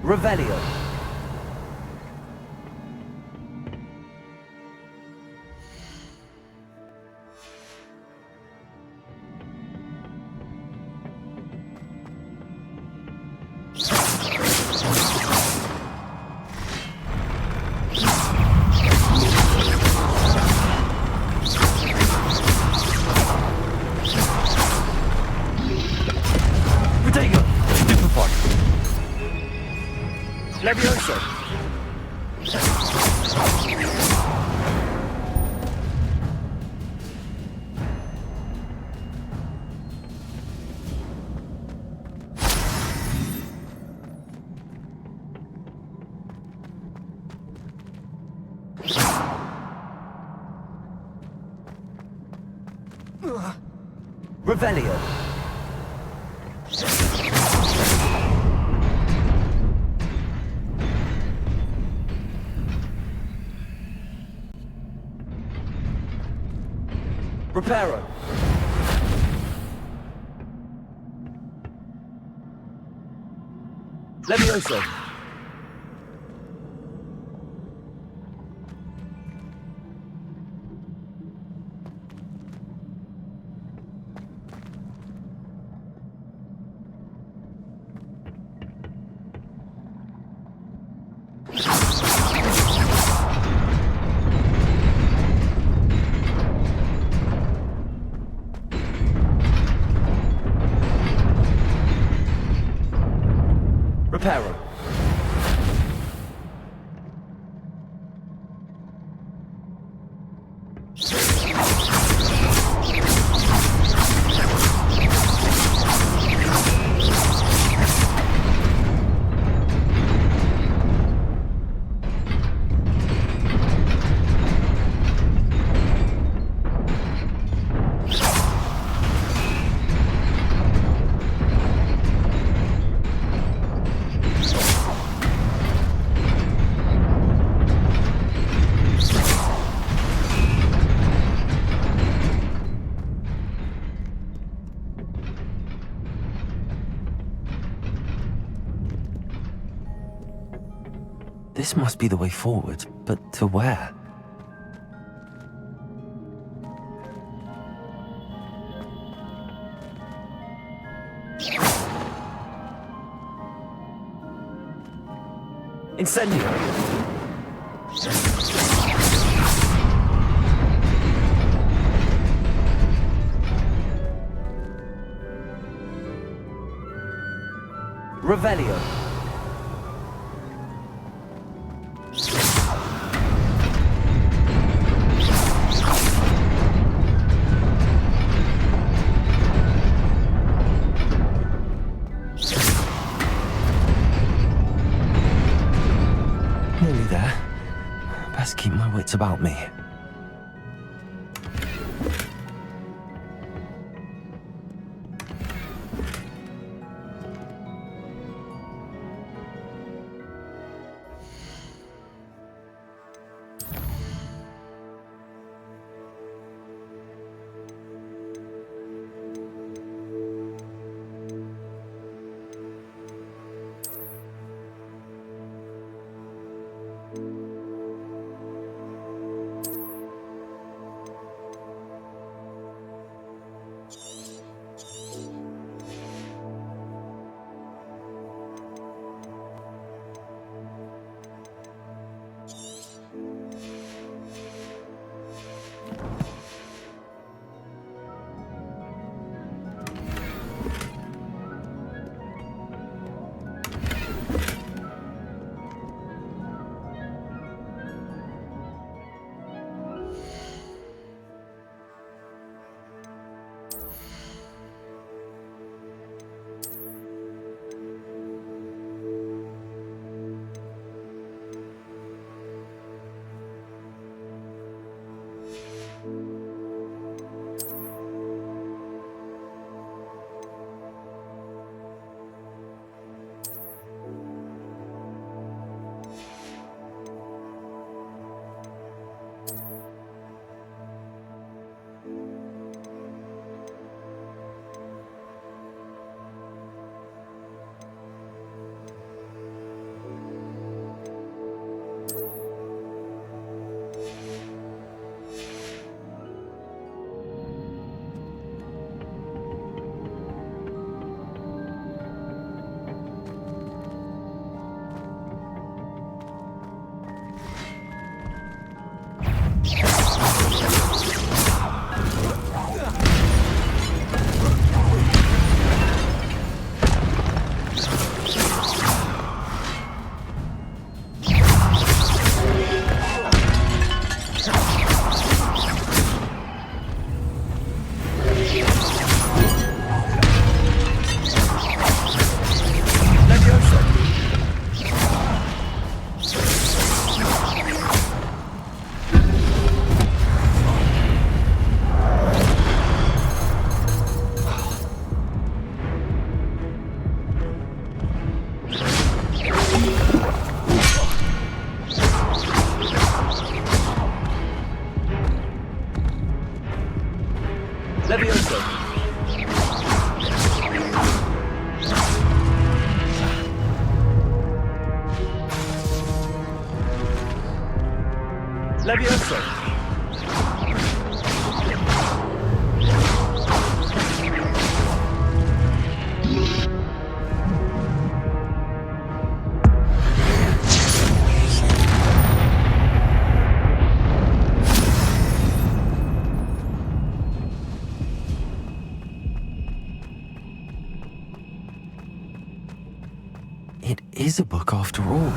Revelio. Protego. Stupefy. Levioso. Revelio. Reparo. Levioso. Reparo. This must be the way forward, but to where? Incendio. Revelio. Nearly there. Best keep my wits about me. Levioso. Levioso. It is a book after all.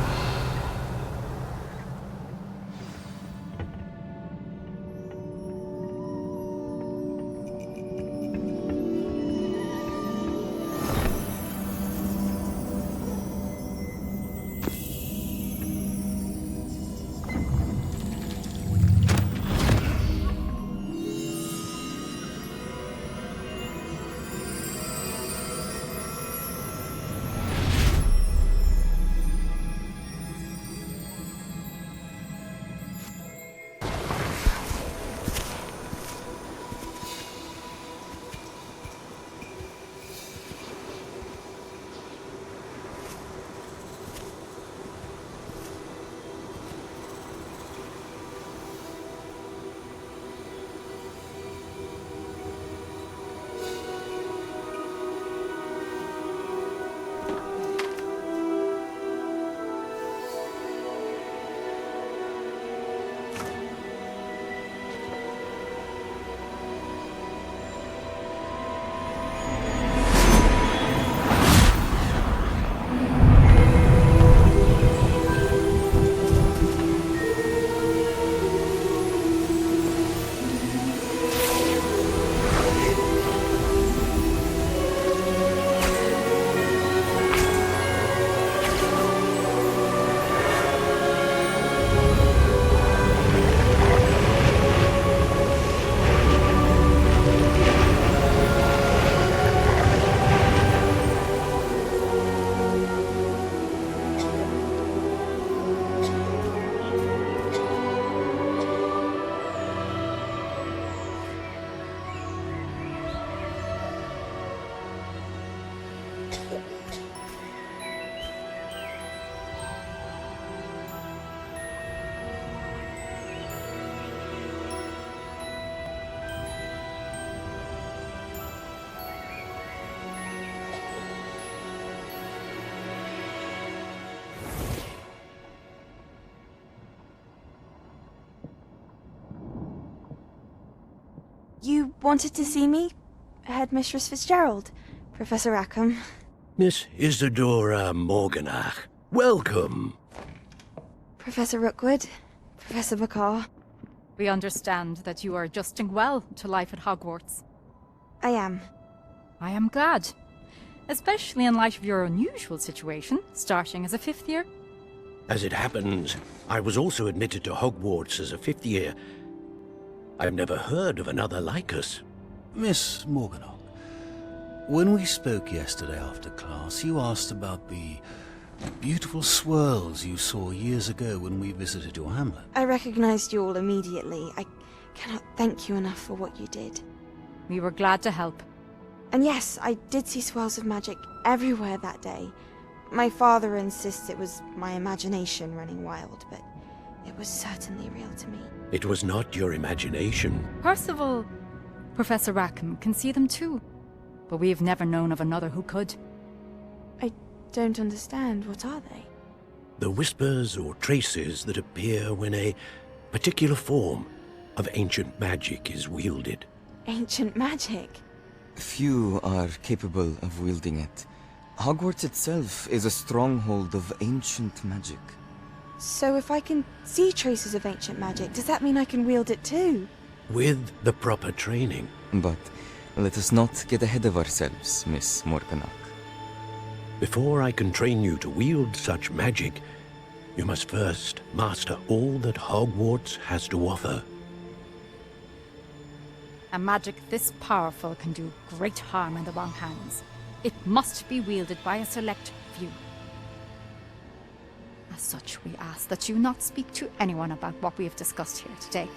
You wanted to see me? Headmistress Fitzgerald, Professor Rackham. Miss Isadora Morganach, welcome. Professor Rookwood, Professor McCaw. We understand that you are adjusting well to life at Hogwarts. I am. I am glad. Especially in light of your unusual situation, starting as a 5th year. As it happens, I was also admitted to Hogwarts as a 5th year. I've never heard of another like us. Miss Morganach, when we spoke yesterday after class, you asked about the beautiful swirls you saw years ago when we visited your hamlet. I recognized you all immediately. I cannot thank you enough for what you did. We were glad to help. And yes, I did see swirls of magic everywhere that day. My father insists it was my imagination running wild, but it was certainly real to me. It was not your imagination. Percival, Professor Rackham can see them too. But we've never known of another who could. I don't understand. What are they? The whispers or traces that appear when a particular form of ancient magic is wielded. Ancient magic? Few are capable of wielding it. Hogwarts itself is a stronghold of ancient magic. So if I can see traces of ancient magic, does that mean I can wield it too? With the proper training. But let us not get ahead of ourselves, Miss Morganach. Before I can train you to wield such magic, you must first master all that Hogwarts has to offer. A magic this powerful can do great harm in the wrong hands. It must be wielded by a select few. As such, we ask that you not speak to anyone about what we have discussed here today.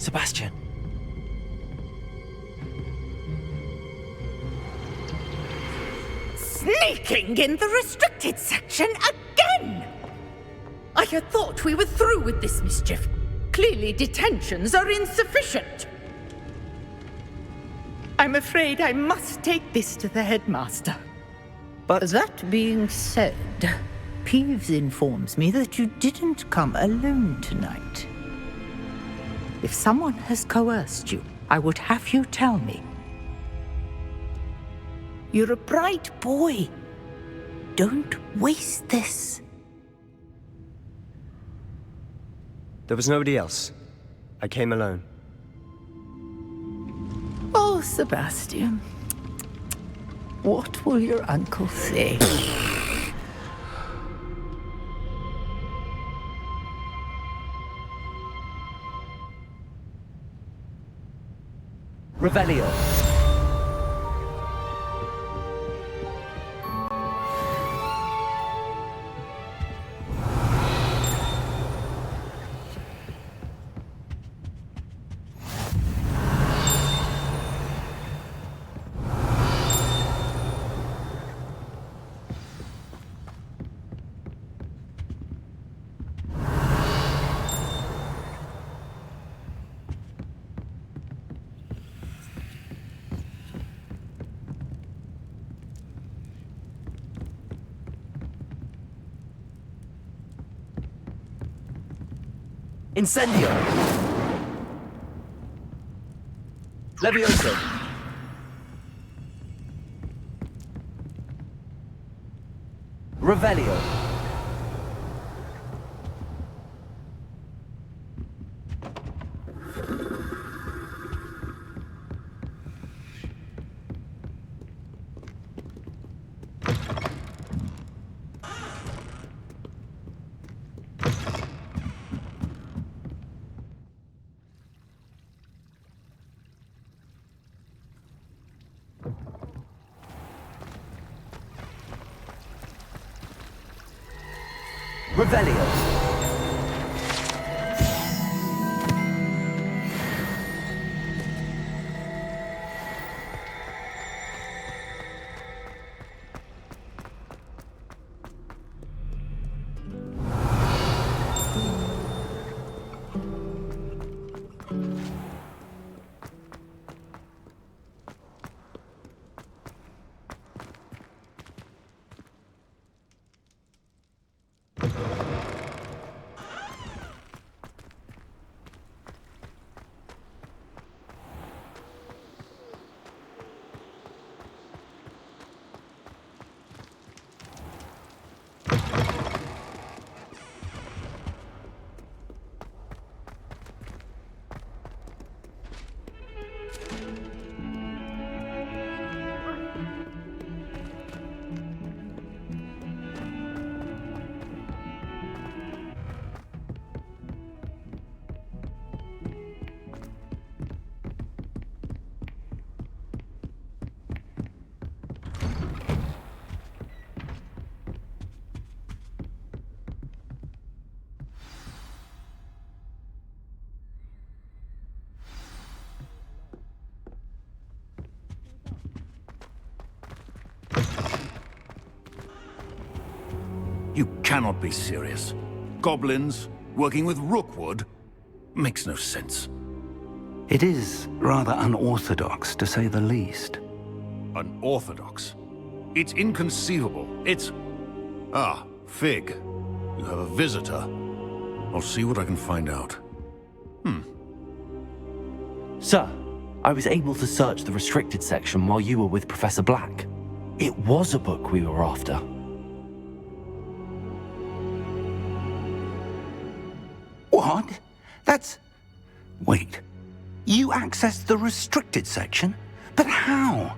Sebastian. Sneaking in the restricted section again! I had thought we were through with this mischief. Clearly detentions are insufficient. I'm afraid I must take this to the headmaster. But that being said, Peeves informs me that you didn't come alone tonight. If someone has coerced you, I would have you tell me. You're a bright boy. Don't waste this. There was nobody else. I came alone. Oh, Sebastian. What will your uncle say? Revelio. Incendio. Levioso. Revelio. Revelio. You cannot be serious. Goblins working with Rookwood? Makes no sense. It is rather unorthodox, to say the least. Unorthodox? It's inconceivable. It's... Ah, Fig. You have a visitor. I'll see what I can find out. Sir, I was able to search the restricted section while you were with Professor Black. It was a book we were after. What? That's... Wait. You accessed the restricted section? But how?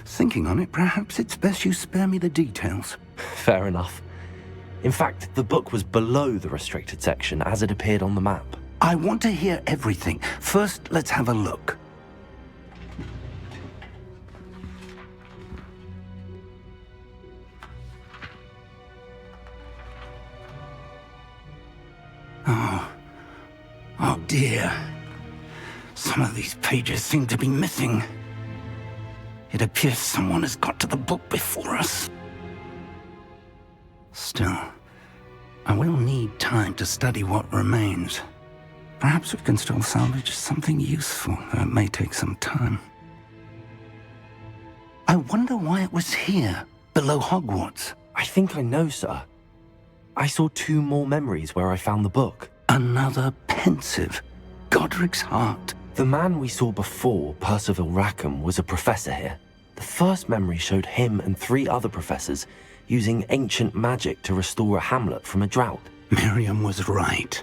Thinking on it, perhaps it's best you spare me the details. Fair enough. In fact, the book was below the restricted section as it appeared on the map. I want to hear everything. First, let's have a look. Oh dear. Some of these pages seem to be missing. It appears someone has got to the book before us. Still, I will need time to study what remains. Perhaps we can still salvage something useful, though it may take some time. I wonder why it was here, below Hogwarts. I think I know, sir. I saw 2 more memories where I found the book. Another pensive. Godric's heart. The man we saw before, Percival Rackham, was a professor here. The first memory showed him and 3 other professors using ancient magic to restore a hamlet from a drought. Miriam was right.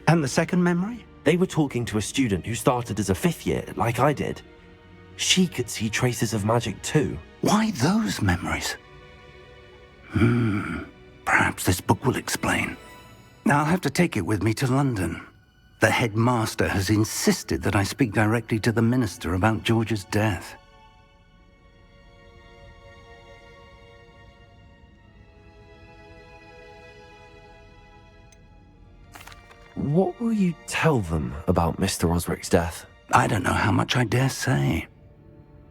And the second memory? They were talking to a student who started as a 5th year, like I did. She could see traces of magic too. Why those memories? Perhaps this book will explain. I'll have to take it with me to London. The headmaster has insisted that I speak directly to the minister about George's death. What will you tell them about Mr. Osric's death? I don't know how much I dare say.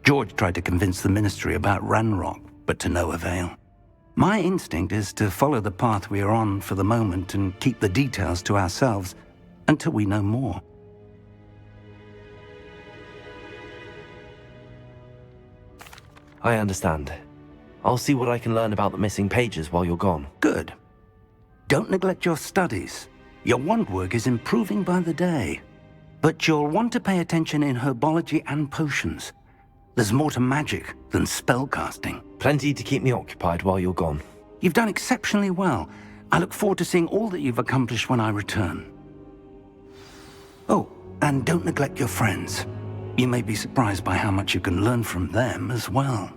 George tried to convince the ministry about Ranrock, but to no avail. My instinct is to follow the path we are on for the moment and keep the details to ourselves until we know more. I understand. I'll see what I can learn about the missing pages while you're gone. Good. Don't neglect your studies. Your wand work is improving by the day. But you'll want to pay attention in herbology and potions. There's more to magic than spellcasting. Plenty to keep me occupied while you're gone. You've done exceptionally well. I look forward to seeing all that you've accomplished when I return. Oh, and don't neglect your friends. You may be surprised by how much you can learn from them as well.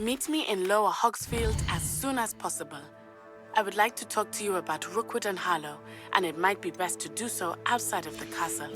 Meet me in Lower Hogsfield as soon as possible. I would like to talk to you about Rookwood and Harlow, and it might be best to do so outside of the castle.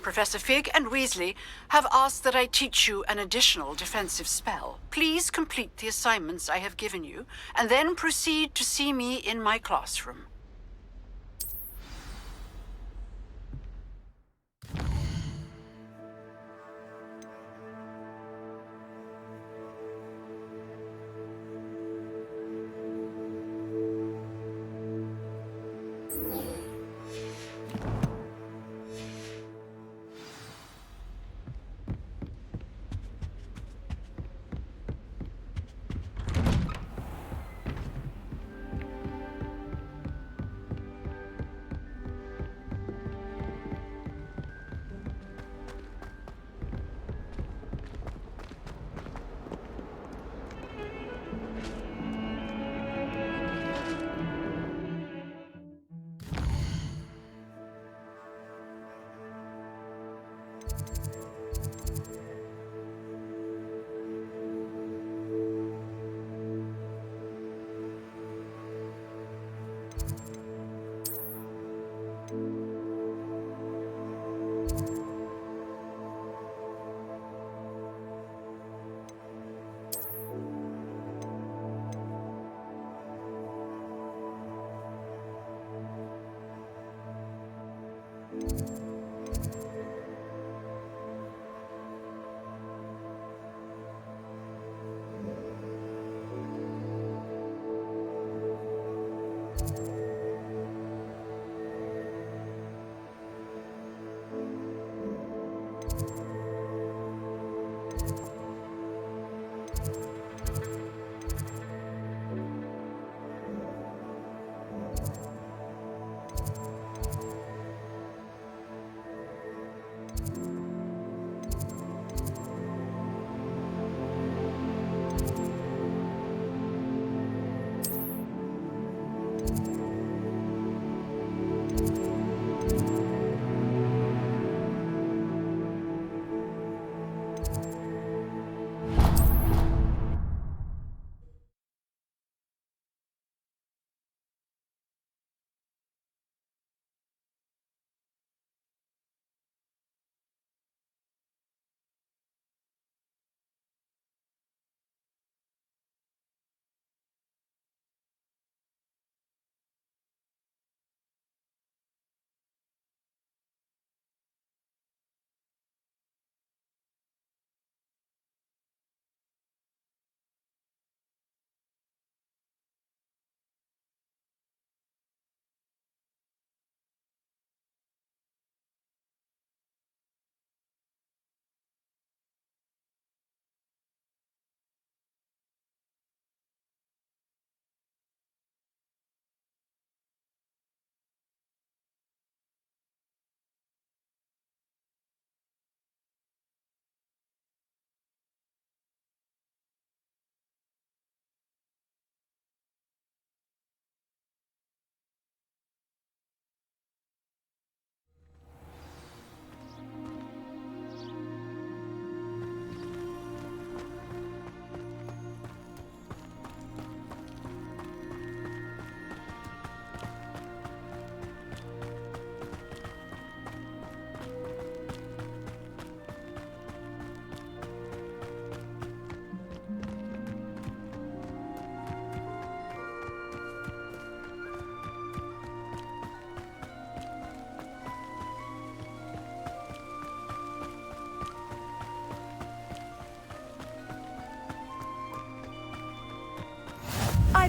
Professor Fig and Weasley have asked that I teach you an additional defensive spell. Please complete the assignments I have given you, and then proceed to see me in my classroom.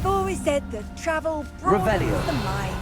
I've always said that travel broadens Revelio. the mind.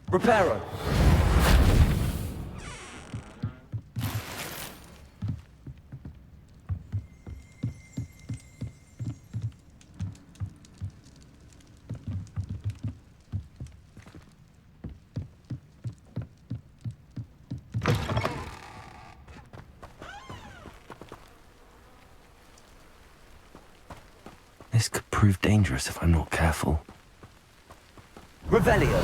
Reparo. This could prove dangerous if I'm not careful. Revelio.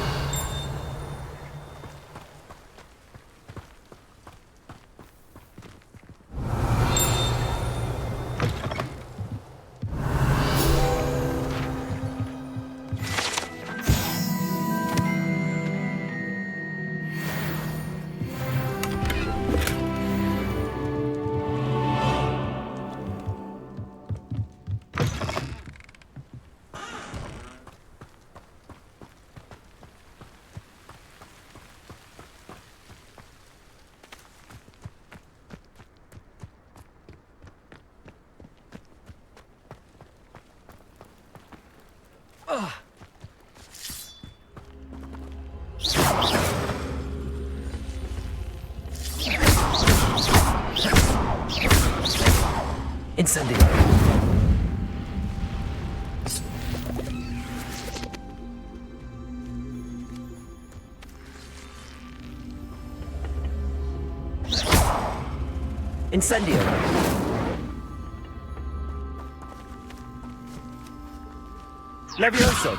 Incendio. Incendio. Levioso.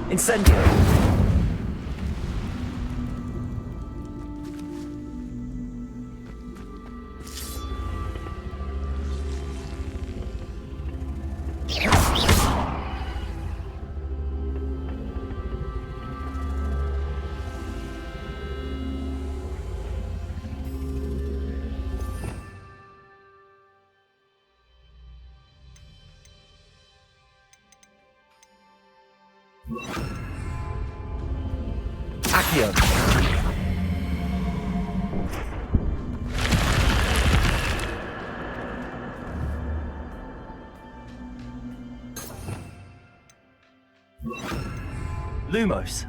Incendio. Accio. Lumos.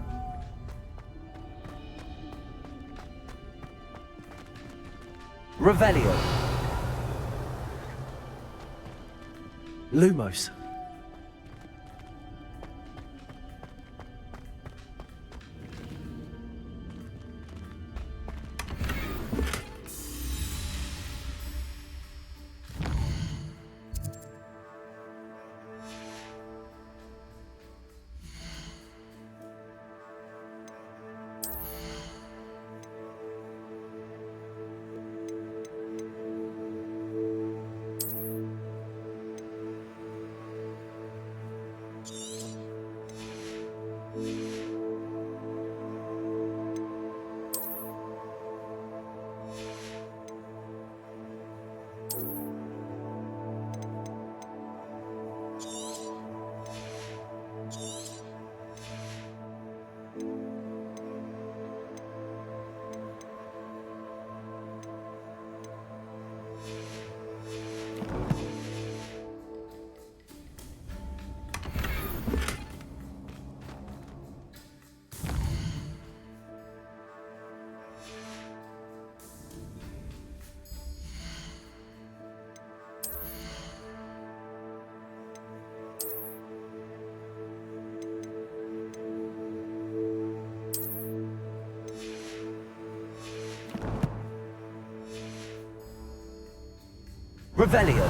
Revelio. Lumos. Revelio.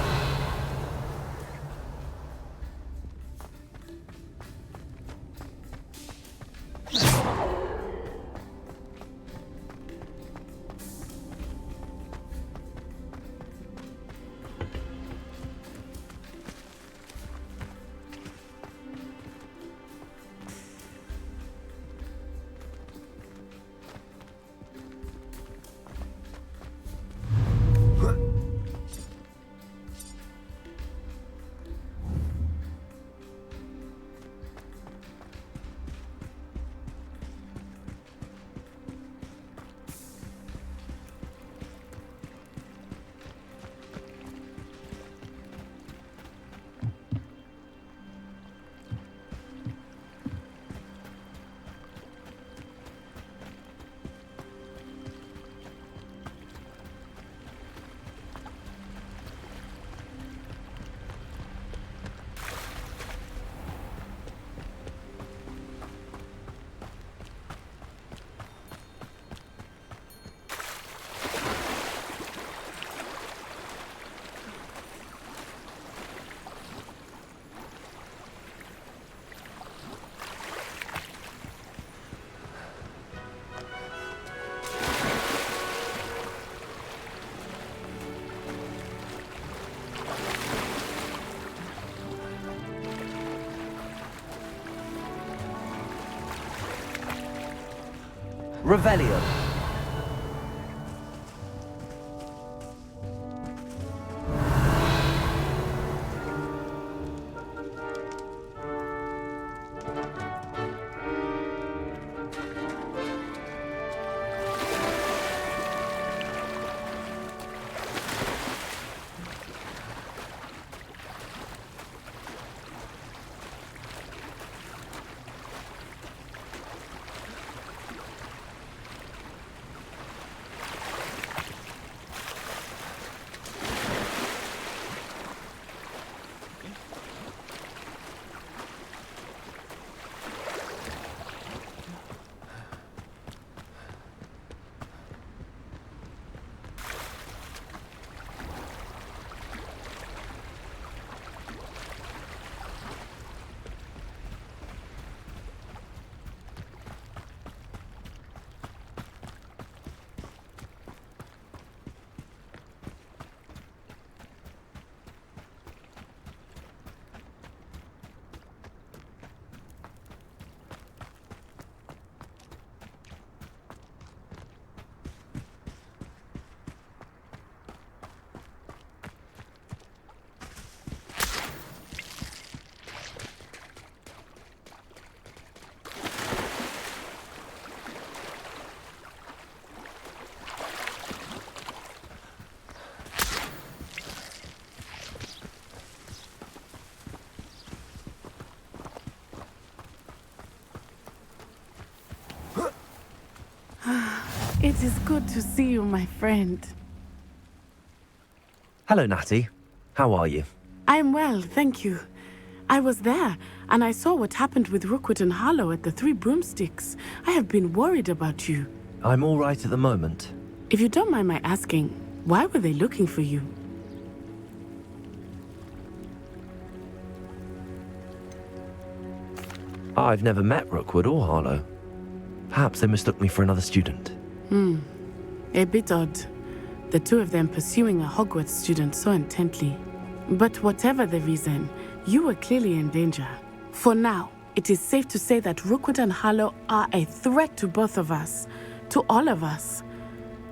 Revelio. It is good to see you, my friend. Hello, Natty. How are you? I'm well, thank you. I was there, and I saw what happened with Rookwood and Harlow at the Three Broomsticks. I have been worried about you. I'm all right at the moment. If you don't mind my asking, why were they looking for you? I've never met Rookwood or Harlow. Perhaps they mistook me for another student. A bit odd. The two of them pursuing a Hogwarts student so intently. But whatever the reason, you were clearly in danger. For now, it is safe to say that Rookwood and Harlow are a threat to both of us, to all of us.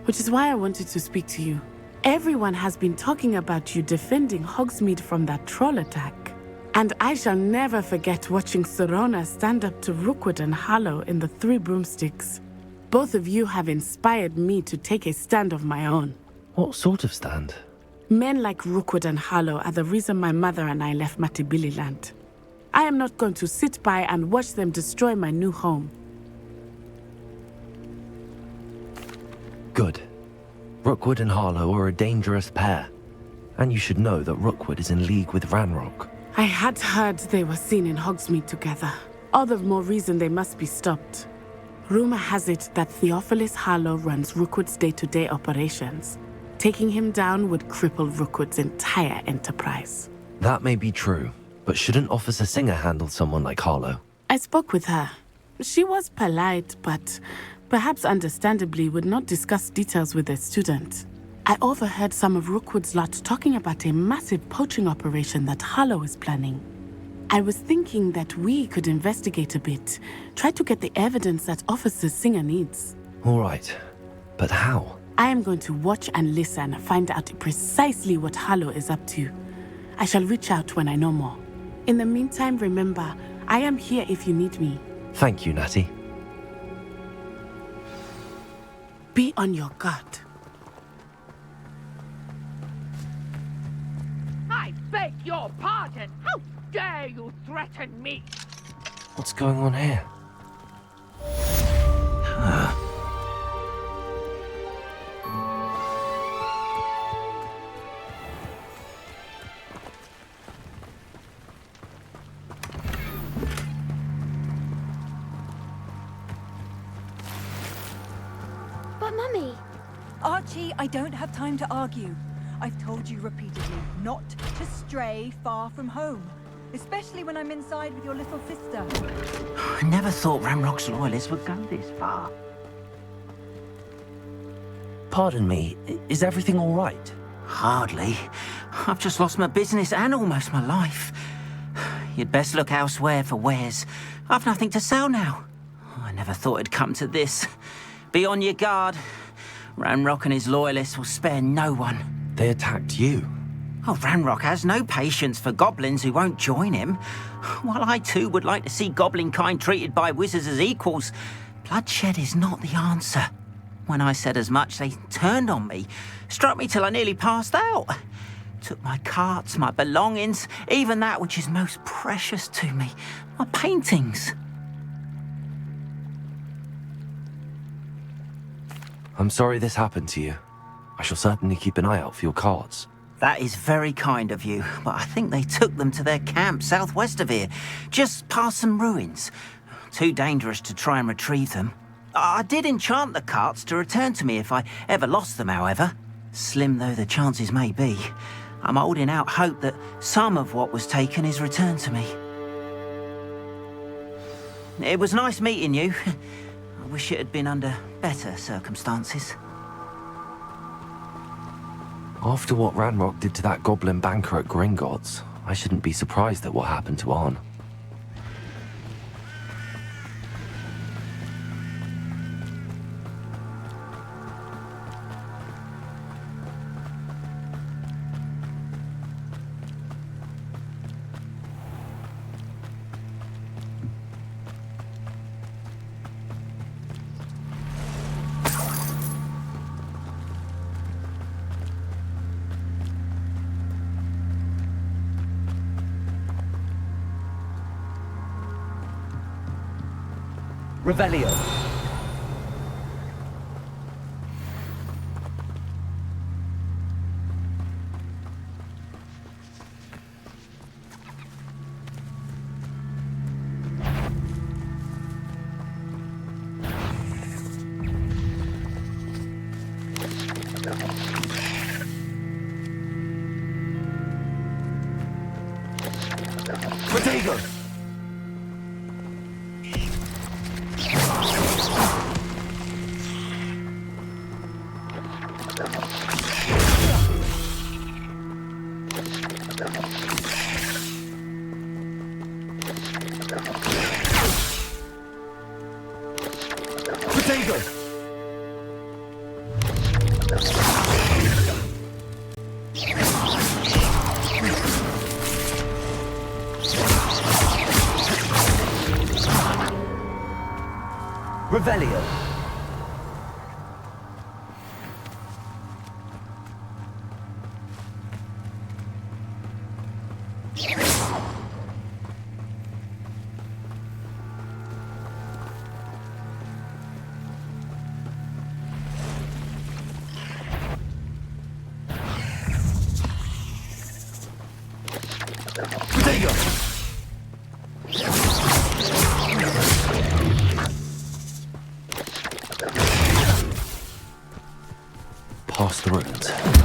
Which is why I wanted to speak to you. Everyone has been talking about you defending Hogsmeade from that troll attack. And I shall never forget watching Serona stand up to Rookwood and Harlow in the Three Broomsticks. Both of you have inspired me to take a stand of my own. What sort of stand? Men like Rookwood and Harlow are the reason my mother and I left Matibili Land. I am not going to sit by and watch them destroy my new home. Good. Rookwood and Harlow are a dangerous pair. And you should know that Rookwood is in league with Ranrock. I had heard they were seen in Hogsmeade together. All the more reason they must be stopped. Rumor has it that Theophilus Harlow runs Rookwood's day-to-day operations. Taking him down would cripple Rookwood's entire enterprise. That may be true, but shouldn't Officer Singer handle someone like Harlow? I spoke with her. She was polite, but perhaps understandably would not discuss details with a student. I overheard some of Rookwood's lot talking about a massive poaching operation that Harlow is planning. I was thinking that we could investigate a bit, try to get the evidence that Officer Singer needs. All right, but how? I am going to watch and listen and find out precisely what Harlow is up to. I shall reach out when I know more. In the meantime, remember, I am here if you need me. Thank you, Natty. Be on your guard. I beg your pardon! How dare you threaten me? What's going on here? But Mummy... Archie, I don't have time to argue. I've told you repeatedly not to stray far from home, especially when I'm inside with your little sister. I never thought Ramrock's loyalists would go this far. Pardon me, is everything all right? Hardly. I've just lost my business and almost my life. You'd best look elsewhere for wares. I've nothing to sell now. I never thought it'd come to this. Be on your guard. Ranrock and his loyalists will spare no one. They attacked you. Oh, Ranrock has no patience for goblins who won't join him. While I too would like to see goblin kind treated by wizards as equals, bloodshed is not the answer. When I said as much, they turned on me, struck me till I nearly passed out. Took my carts, my belongings, even that which is most precious to me, my paintings. I'm sorry this happened to you. I shall certainly keep an eye out for your cards. That is very kind of you, but I think they took them to their camp southwest of here, just past some ruins. Too dangerous to try and retrieve them. I did enchant the carts to return to me if I ever lost them, however. Slim though the chances may be, I'm holding out hope that some of what was taken is returned to me. It was nice meeting you. I wish it had been under better circumstances. After what Ranrock did to that goblin banker at Gringotts, I shouldn't be surprised at what happened to Arn. Revelio. Potato! Potato! Revelio. Potato! Past the ruins.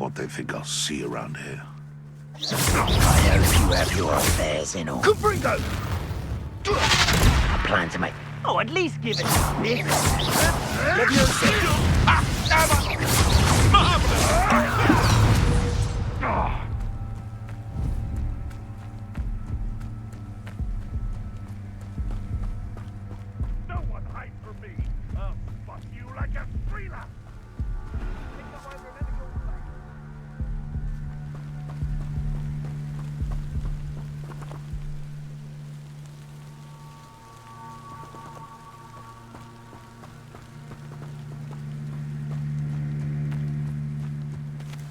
what they think I'll see around here. I hope you have your affairs in order. Gringo! I plan to make... Oh, at least give it a bit. No one hide from me. I'll fuck you like a thriller.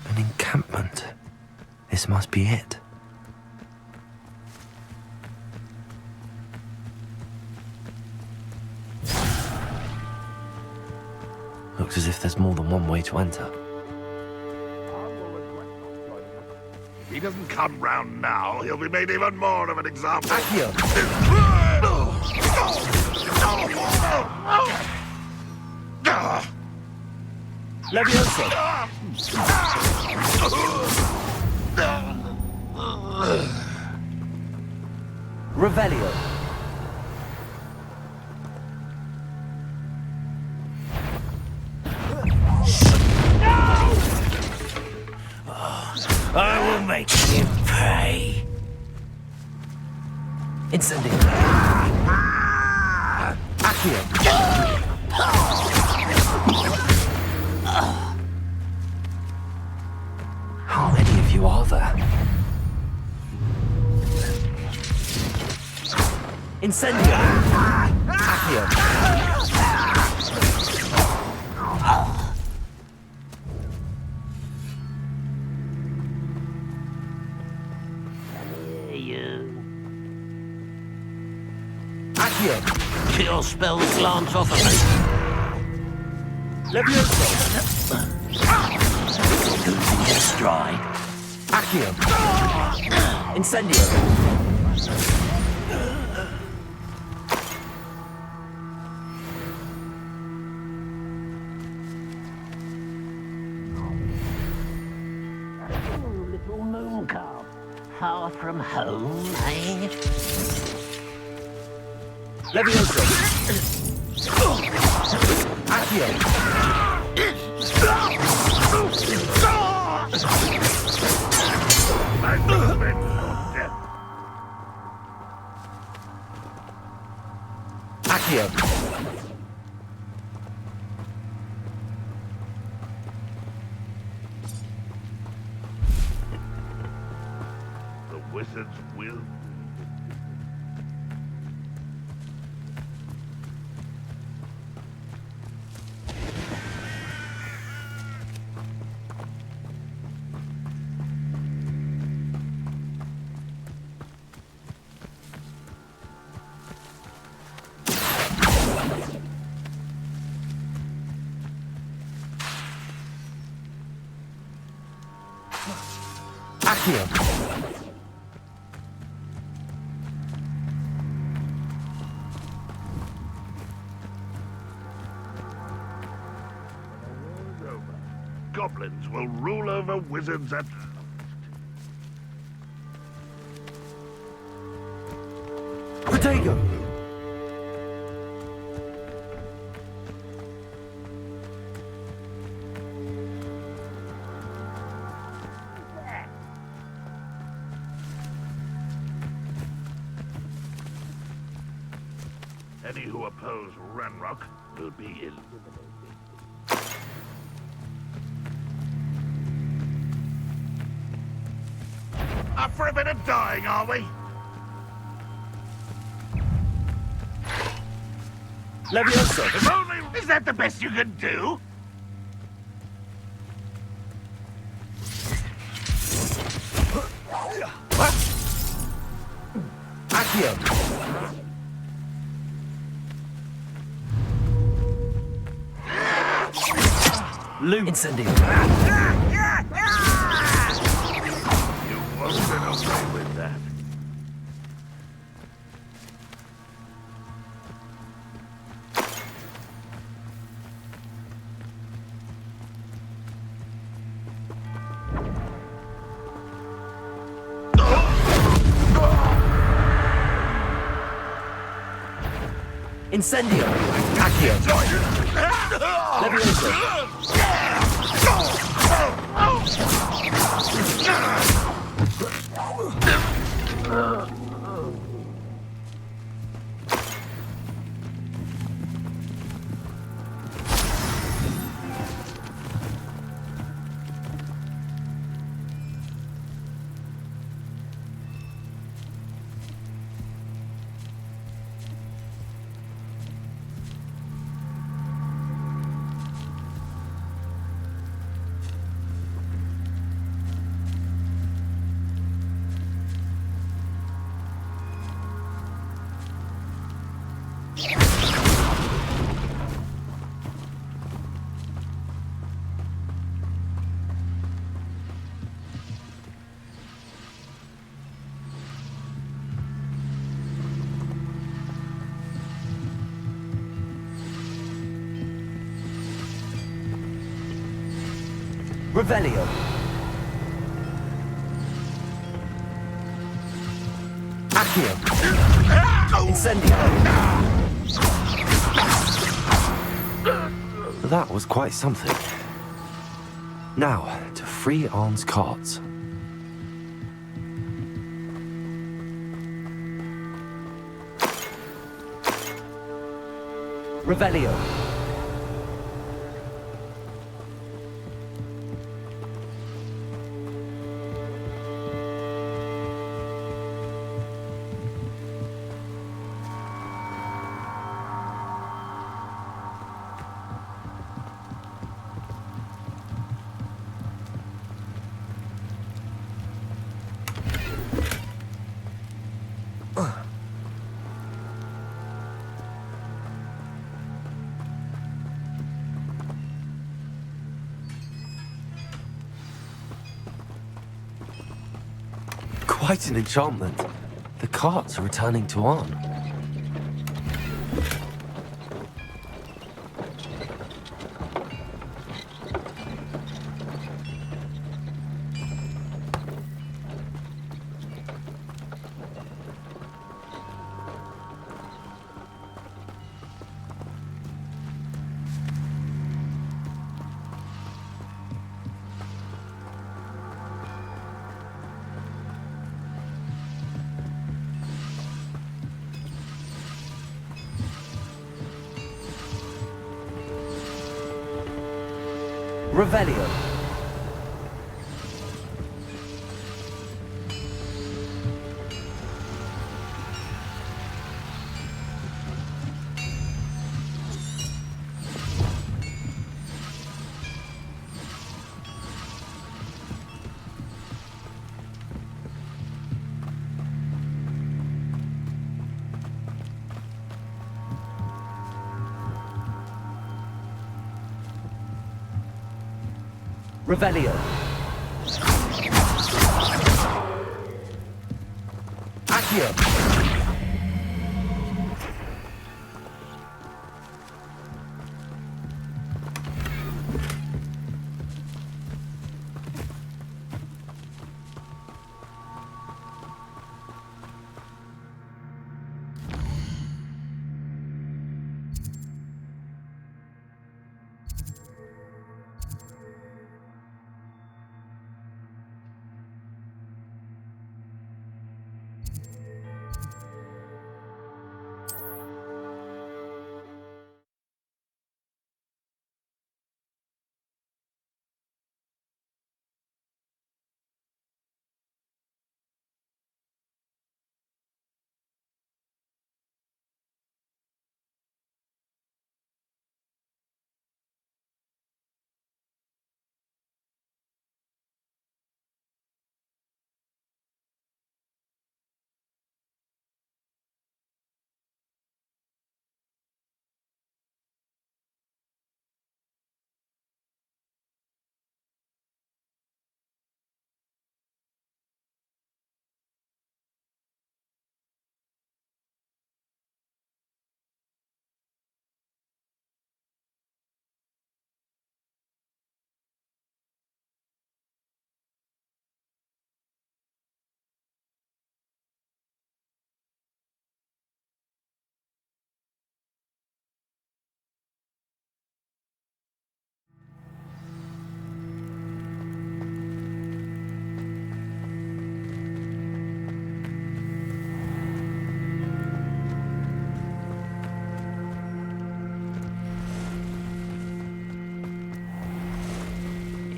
An encampment. This must be it. Looks as if there's more than one way to enter. If he doesn't come round now, he'll be made even more of an example. Levioso! Revelio! I will make you pay. Incendio! Accio! How many of you are there? Incendio! Accio! Accio! Your spells glance off of me. Levioso! Goes in your stride. Accio! Incendio! Little moon calf. Far from home, eh? Levioso! Accio! Accio! The wizards will. Accio! Goblins will rule over wizards at last. Protego! Any who oppose Ranrock will be eliminated. Up for a bit of dying, are we? Levioso! If only... Is that the best you can do? What? Accio! Loom! Incendio! You won't get away with that. Incendio! Accio! Levioso! Revelio. Accio. Incendio. That was quite something. Now, to free Arn's carts. Revelio. Quite an enchantment. The carts are returning to Arn. Revelio. Revelio. Accio.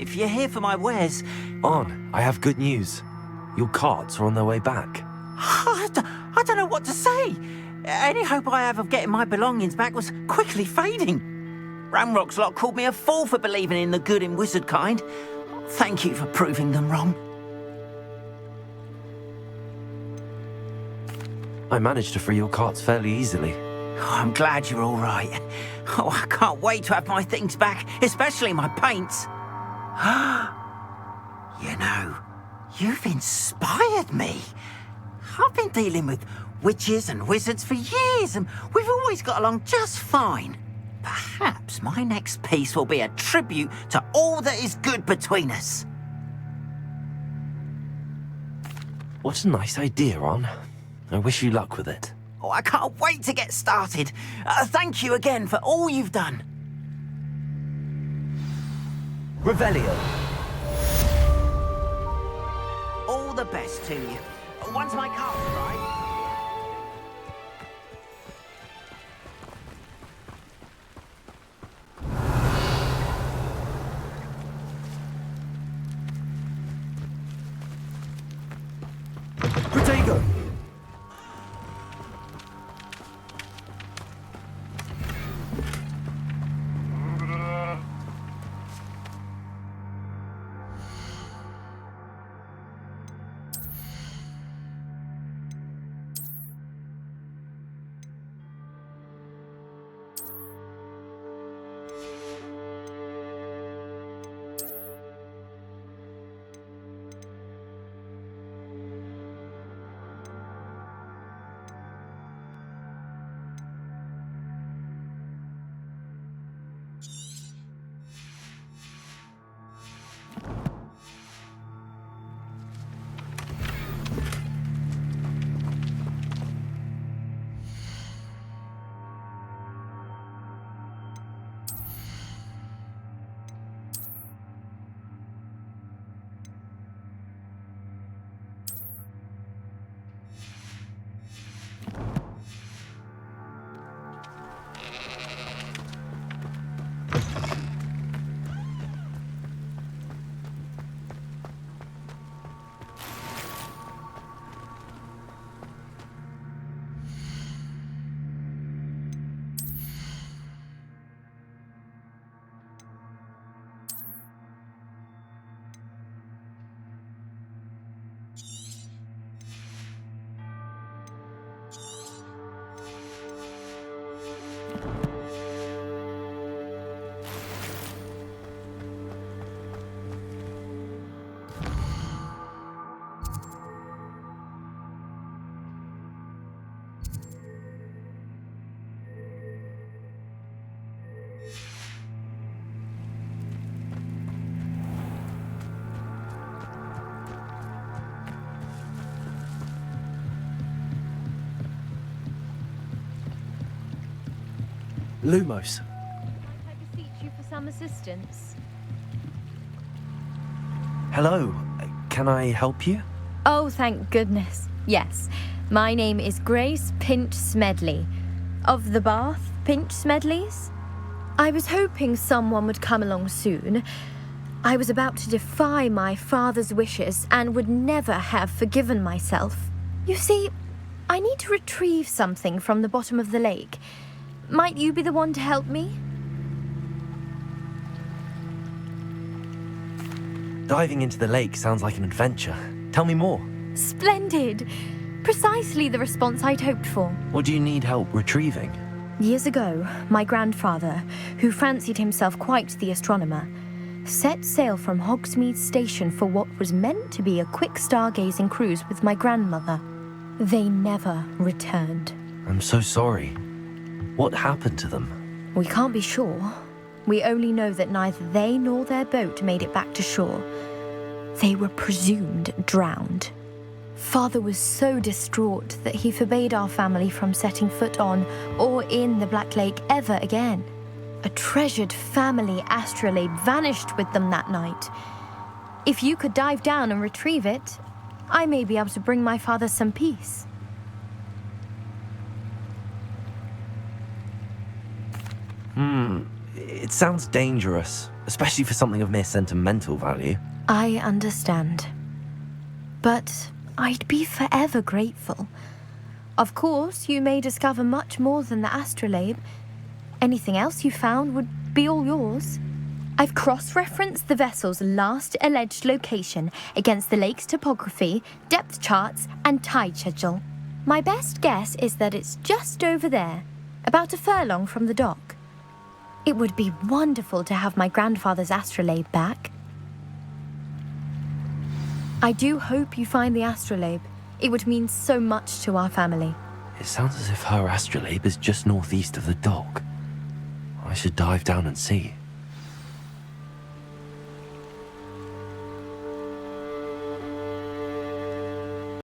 if you're here for my wares... On, I have good news. Your carts are on their way back. I don't know what to say. Any hope I have of getting my belongings back was quickly fading. Ramrock's lot called me a fool for believing in the good in wizard kind. Thank you for proving them wrong. I managed to free your carts fairly easily. Oh, I'm glad you're all right. Oh, I can't wait to have my things back, especially my paints. You know, you've inspired me. I've been dealing with witches and wizards for years, and we've always got along just fine. Perhaps my next piece will be a tribute to all that is good between us. What a nice idea, On. I wish you luck with it. Oh, I can't wait to get started. Thank you again for all you've done. Revelio. All the best to you. Once my car's right... Protego. Lumos. I beseech you for some assistance. Hello. Can I help you? Oh, thank goodness. Yes. My name is Grace Pinch Smedley. Of the Bath Pinch Smedleys? I was hoping someone would come along soon. I was about to defy my father's wishes and would never have forgiven myself. You see, I need to retrieve something from the bottom of the lake. Might you be the one to help me? Diving into the lake sounds like an adventure. Tell me more. Splendid! Precisely the response I'd hoped for. What do you need help retrieving? Years ago, my grandfather, who fancied himself quite the astronomer, set sail from Hogsmeade Station for what was meant to be a quick stargazing cruise with my grandmother. They never returned. I'm so sorry. What happened to them? We can't be sure. We only know that neither they nor their boat made it back to shore. They were presumed drowned. Father was so distraught that he forbade our family from setting foot on or in the Black Lake ever again. A treasured family astrolabe vanished with them that night. If you could dive down and retrieve it, I may be able to bring my father some peace. It sounds dangerous, especially for something of mere sentimental value. I understand. But I'd be forever grateful. Of course, you may discover much more than the astrolabe. Anything else you found would be all yours. I've cross-referenced the vessel's last alleged location against the lake's topography, depth charts, and tide schedule. My best guess is that it's just over there, about a furlong from the dock. It would be wonderful to have my grandfather's astrolabe back. I do hope you find the astrolabe. It would mean so much to our family. It sounds as if her astrolabe is just northeast of the dock. I should dive down and see.